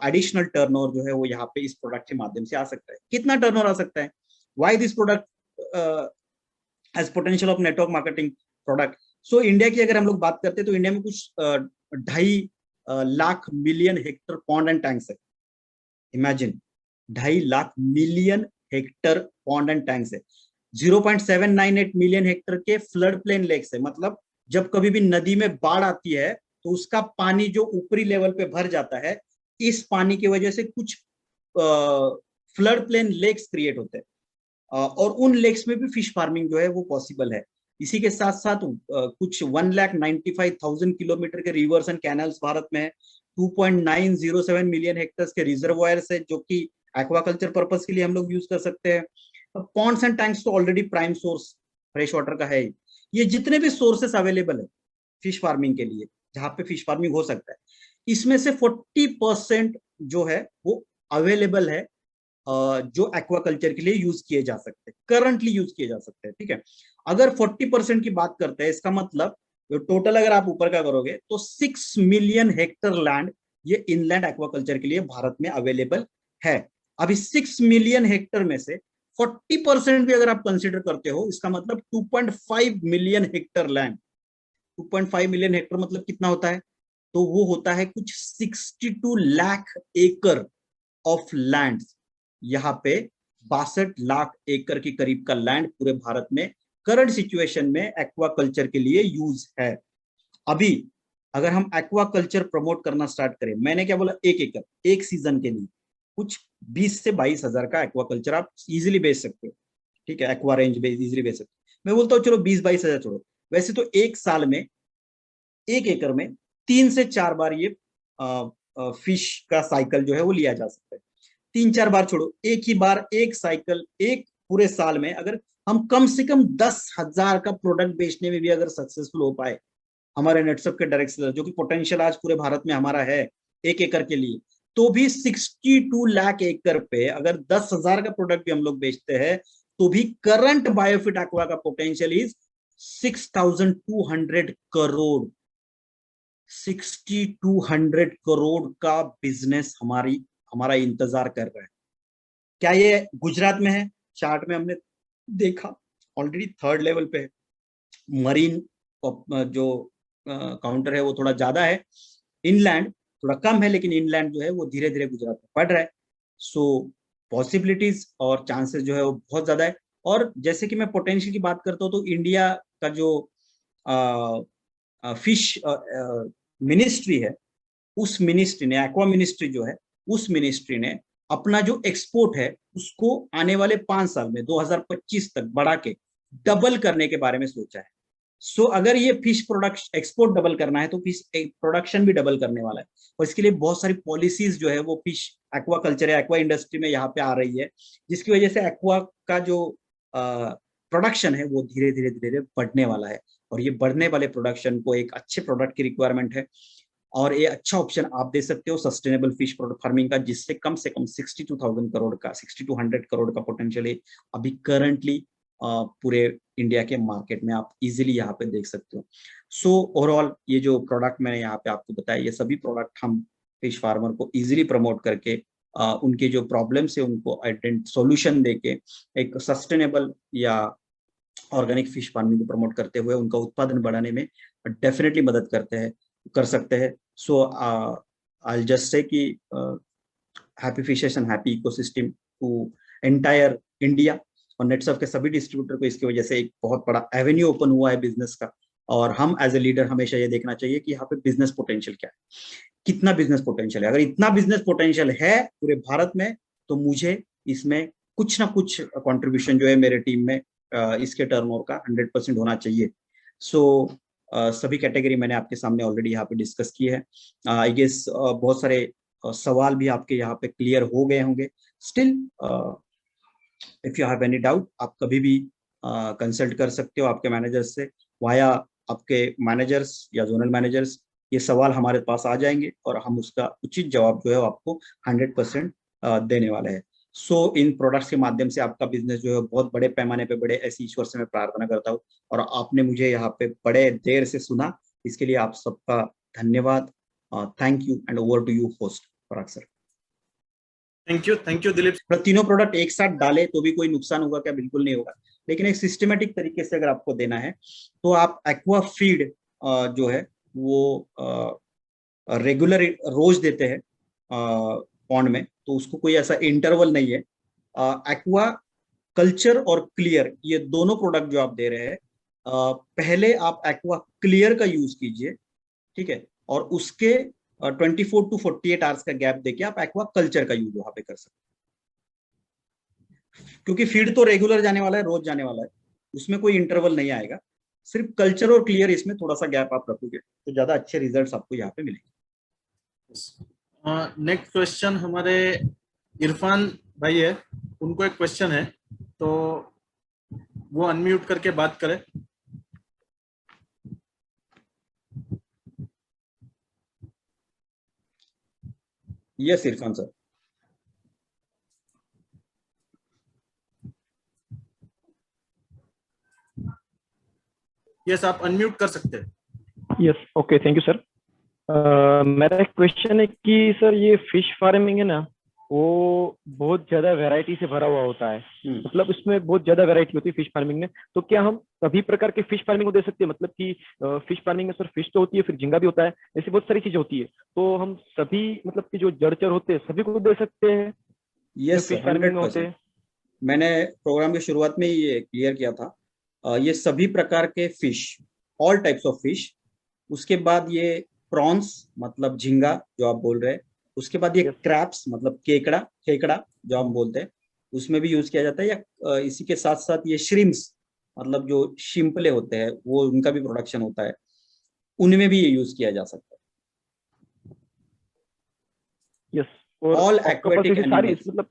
एडिशनल टर्नओवर जो है वो यहाँ पे इस प्रोडक्ट के माध्यम से आ सकता है। कितना टर्नओवर आ सकता है? Why this product has potential of network marketing product. So India की अगर हम लोग बात करते हैं, तो इंडिया में कुछ 2.5 lakh million hectare pond and tanks है। Imagine, 2.5 lakh million hectare pond and tanks है। 0.798 मिलियन हेक्टर के फ्लड प्लेन लेक्स है। मतलब जब कभी भी नदी में बाढ़ आती है, तो उसका पानी जो ऊपरी लेवल पे भर जाता है, इस पानी की वजह से कुछ फ्लड प्लेन लेक्स क्रिएट होते हैं, और उन लेक्स में भी फिश फार्मिंग जो है वो पॉसिबल है। इसी के साथ साथ कुछ 1,95,000 किलोमीटर के रिवर्स एंड कैनल्स भारत में है। 2.907 मिलियन हेक्टर्स के रिजर्वायर्स है, जो कि एक्वाकल्चर पर्पस के लिए हम लोग यूज कर सकते हैं। पॉन्ड्स एंड टैंक्स तो already prime source fresh water का है ही। ये जितने भी सोर्सेस अवेलेबल है फिश फार्मिंग के लिए, जहां पे फिश फार्मिंग हो सकता है, इसमें से 40% जो है वो अवेलेबल है, जो एक्वाकल्चर के लिए यूज किए जा सकते हैं, करंटली यूज किए जा सकते हैं। ठीक है, अगर 40% की बात करते हैं, इसका मतलब टोटल अगर आप ऊपर का करोगे तो 6 मिलियन हेक्टर लैंड ये इनलैंड एक्वाकल्चर के लिए भारत में अवेलेबल है। अभी 6 मिलियन हेक्टर में से 40% भी अगर आप कंसिडर करते हो, इसका मतलब 2.5 million Hector land. 2.5 million Hector मतलब कितना होता है? तो वो होता है कुछ 62 लाख एकड़ ऑफ लैंड। यहाँ पे 62 लाख एकड़ के करीब का लैंड पूरे भारत में करंट सिचुएशन में एक्वाकल्चर के लिए यूज है। अभी अगर हम एक्वाकल्चर प्रमोट करना स्टार्ट करें, मैंने क्या बोला, 1 एकड़ एक सीजन के लिए कुछ 20 से 22 हजार का एक्वाकल्चर आप इजीली बेच सकते हो। ठीक है, एक्वा रेंज में इजीली बेच सकते हो। मैं बोलता हूँ चलो 20-22 हजार छोड़ो, वैसे तो एक साल में 1 एकड़ में 3 से 4 बार ये फिश का साइकिल जो है वो लिया जा सकता है। 3-4 बार छोड़ो, एक ही बार एक साइकिल, एक पूरे साल में अगर हम कम से कम 10,000 का प्रोडक्ट बेचने में भी अगर सक्सेसफुल हो पाए, हमारे नेटसर्फ के डायरेक्ट सेलर, जो कि पोटेंशियल आज पूरे भारत में हमारा है 1 एकड़ के लिए, तो भी 62 लाख एकड़ पे अगर 10,000 का प्रोडक्ट भी हम लोग बेचते हैं, तो भी करंट बायोफिट एक्वा का पोटेंशियल इज 6,200 करोड़। 6,200 करोड़ का बिजनेस हमारा इंतजार कर रहा है। क्या ये गुजरात में है? चार्ट में हमने देखा ऑलरेडी थर्ड लेवल पे है। मरीन जो काउंटर है वो थोड़ा ज्यादा है, इनलैंड थोड़ा कम है, लेकिन इनलैंड जो है वो धीरे धीरे गुजरात में बढ़ रहा है। सो पॉसिबिलिटीज और चांसेस जो है वो बहुत ज्यादा है। और जैसे कि मैं पोटेंशियल की बात करता हूँ तो इंडिया का जो फिश मिनिस्ट्री है, उस मिनिस्ट्री ने, एक्वा मिनिस्ट्री जो है, उस मिनिस्ट्री ने अपना जो एक्सपोर्ट है उसको आने वाले 5 साल में 2025 तक बढ़ा के डबल करने के बारे में सोचा है। सो अगर ये फिश प्रोडक्शन एक्सपोर्ट डबल करना है तो फिश प्रोडक्शन भी डबल करने वाला है। और इसके लिए बहुत सारी पॉलिसीज जो है वो फिश एक्वा कल्चर या एक्वा इंडस्ट्री में यहाँ पे आ रही है, जिसकी वजह से एक्वा का जो प्रोडक्शन है वो धीरे धीरे धीरे बढ़ने वाला है। और ये बढ़ने वाले प्रोडक्शन को एक अच्छे प्रोडक्ट की रिक्वायरमेंट है, और ये अच्छा ऑप्शन आप दे सकते हो सस्टेनेबल फिश प्रोडक्ट फार्मिंग का, जिससे कम से कम 62,000 करोड़ का 6200 करोड़ का पोटेंशियल है अभी करंटली पूरे इंडिया के मार्केट में आप इजीली यहाँ पे देख सकते हो। सो ओवरऑल ये जो प्रोडक्ट मैंने यहाँ पे आपको बताया, ये सभी प्रोडक्ट हम फिश फार्मर को इजीली प्रमोट करके उनके जो प्रॉब्लम्स है उनको सोल्यूशन देके एक सस्टेनेबल या ऑर्गेनिक फिश फार्मिंग को प्रमोट करते हुए उनका उत्पादन बढ़ाने में डेफिनेटली मदद कर सकते हैं। सो आई just say that happy fishes and happy ecosystem to entire India. और नेटसर्फ के सभी डिस्ट्रीब्यूटर को इसकी वजह से एक बहुत बड़ा एवेन्यू ओपन हुआ है बिजनेस का। और हम एज ए लीडर हमेशा ये देखना चाहिए कि यहाँ पे बिजनेस पोटेंशियल क्या है, कितना बिजनेस पोटेंशियल है। अगर इतना बिजनेस पोटेंशियल है पूरे भारत में तो मुझे इसमें कुछ ना कुछ कंट्रीब्यूशन जो है मेरे टीम में इसके टर्नओवर का 100% होना चाहिए। सो सभी कैटेगरी मैंने आपके सामने ऑलरेडी यहाँ पे डिस्कस की है। आई गेस बहुत सारे सवाल भी आपके यहाँ पे क्लियर हो गए होंगे। Still if you have any doubt आप कभी भी कंसल्ट कर सकते हो आपके मैनेजर्स से, वाया आपके मैनेजर्स या जोनल मैनेजर्स। ये सवाल हमारे पास आ जाएंगे और हम उसका उचित जवाब जो है आपको 100% देने वाले हैं। सो इन प्रोडक्ट्स के माध्यम से आपका बिजनेस जो है बहुत बड़े पैमाने पे बढ़े, ऐसी ईश्वर से मैं प्रार्थना करता हूँ। और आपने मुझे यहाँ पे बड़े देर से सुना, इसके लिए आप सबका धन्यवाद। Thank you and over to you host Parag sir. Thank you Dilip. तीनों प्रोडक्ट एक साथ डाले तो भी कोई नुकसान होगा क्या? बिल्कुल नहीं होगा, लेकिन एक सिस्टमेटिक तरीके से अगर आपको देना है तो आप एक्वा फीड जो है वो रेगुलर रोज देते हैं पॉन्ड में, तो उसको कोई ऐसा इंटरवल नहीं है। एक्वा कल्चर और क्लियर ये दोनों प्रोडक्ट जो आप दे रहे हैं, पहले आप एक्वा क्लियर का यूज कीजिए, ठीक है, और उसके 24 to 48 आवर्स का गैप देके आप एक्वा कल्चर का यूज वहां पे कर सकते हैं। क्योंकि फीड तो रेगुलर जाने वाला है, रोज जाने वाला है, उसमें कोई इंटरवल नहीं आएगा। सिर्फ कल्चर और क्लियर इसमें थोड़ा सा गैप आप रखोगे तो ज्यादा अच्छे रिजल्ट्स आपको यहाँ पे मिलेंगे। नेक्स्ट क्वेश्चन हमारे इरफान भाई है, उनको एक क्वेश्चन है तो वो अनम्यूट करके बात करें। Yes Irfan sir. यस आप अनम्यूट कर सकते हैं। Yes okay thank you sir. मेरा एक क्वेश्चन है कि सर ये फिश फार्मिंग है ना, वो बहुत ज्यादा वैरायटी से भरा हुआ होता है, मतलब इसमें बहुत ज्यादा वैरायटी होती है फिश फार्मिंग में। तो क्या हम सभी प्रकार के फिश फार्मिंग को दे सकते हैं? मतलब कि फिश फार्मिंग में सर फिश तो होती है, फिर झींगा भी होता है, ऐसी बहुत सारी चीजें होती है, तो हम सभी मतलब कि जो जड़चर होते हैं सभी को दे सकते हैं? यस फिश फार्मिंग में होते हैं। मैंने प्रोग्राम की शुरुआत में ये क्लियर किया था, ये सभी प्रकार के fish, all types of fish. उसके बाद ये प्रॉन्स मतलब झींगा जो आप बोल रहे हैं, उसके बाद ये क्रैप्स मतलब खेकड़ा जो हम बोलते हैं, उसमें भी यूज किया जाता है। या इसी के साथ साथ ये श्रिम्स मतलब जो शिंपले होते हैं वो, उनका भी प्रोडक्शन होता है, उनमें भी ये यूज किया जा सकता है। यस, और ऑल एक्वेटिक सारी मतलब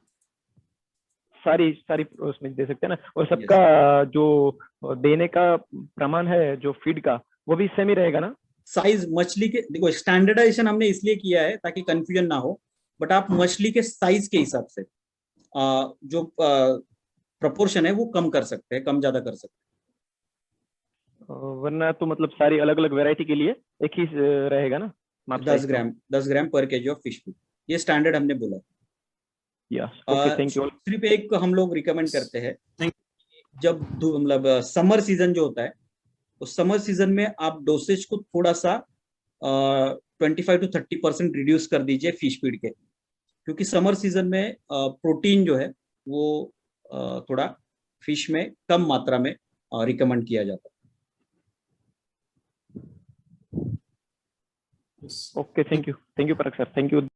सारी उसमें दे सकते हैं ना, और सबका जो देने का प्रमाण है जो फीड का वो भी सेम ही रहेगा ना? साइज मछली के, देखो स्टैंडर्डाइजेशन हमने इसलिए किया है ताकि कंफ्यूजन ना हो, बट आप मछली के साइज के हिसाब से जो प्रोपोर्शन है वो कम कर सकते हैं, कम ज्यादा कर सकते हैं। वरना तो मतलब सारी अलग अलग वैरायटी के लिए एक ही रहेगा ना? 10 ग्राम पर केजी ऑफ फिश फूड, ये स्टैंडर्ड हमने बोला। Thank you. सिर्फ एक हम लोग रिकमेंड करते हैं, जब मतलब समर सीजन जो होता है, उस समर सीजन में आप डोसेज को थोड़ा सा 25 to 30% रिड्यूस कर दीजिए फिश फीड के, क्योंकि समर सीजन में प्रोटीन जो है वो थोड़ा फिश में कम मात्रा में रिकमेंड किया जाता है। ओके, थैंक यू, परख सर, थैंक यू।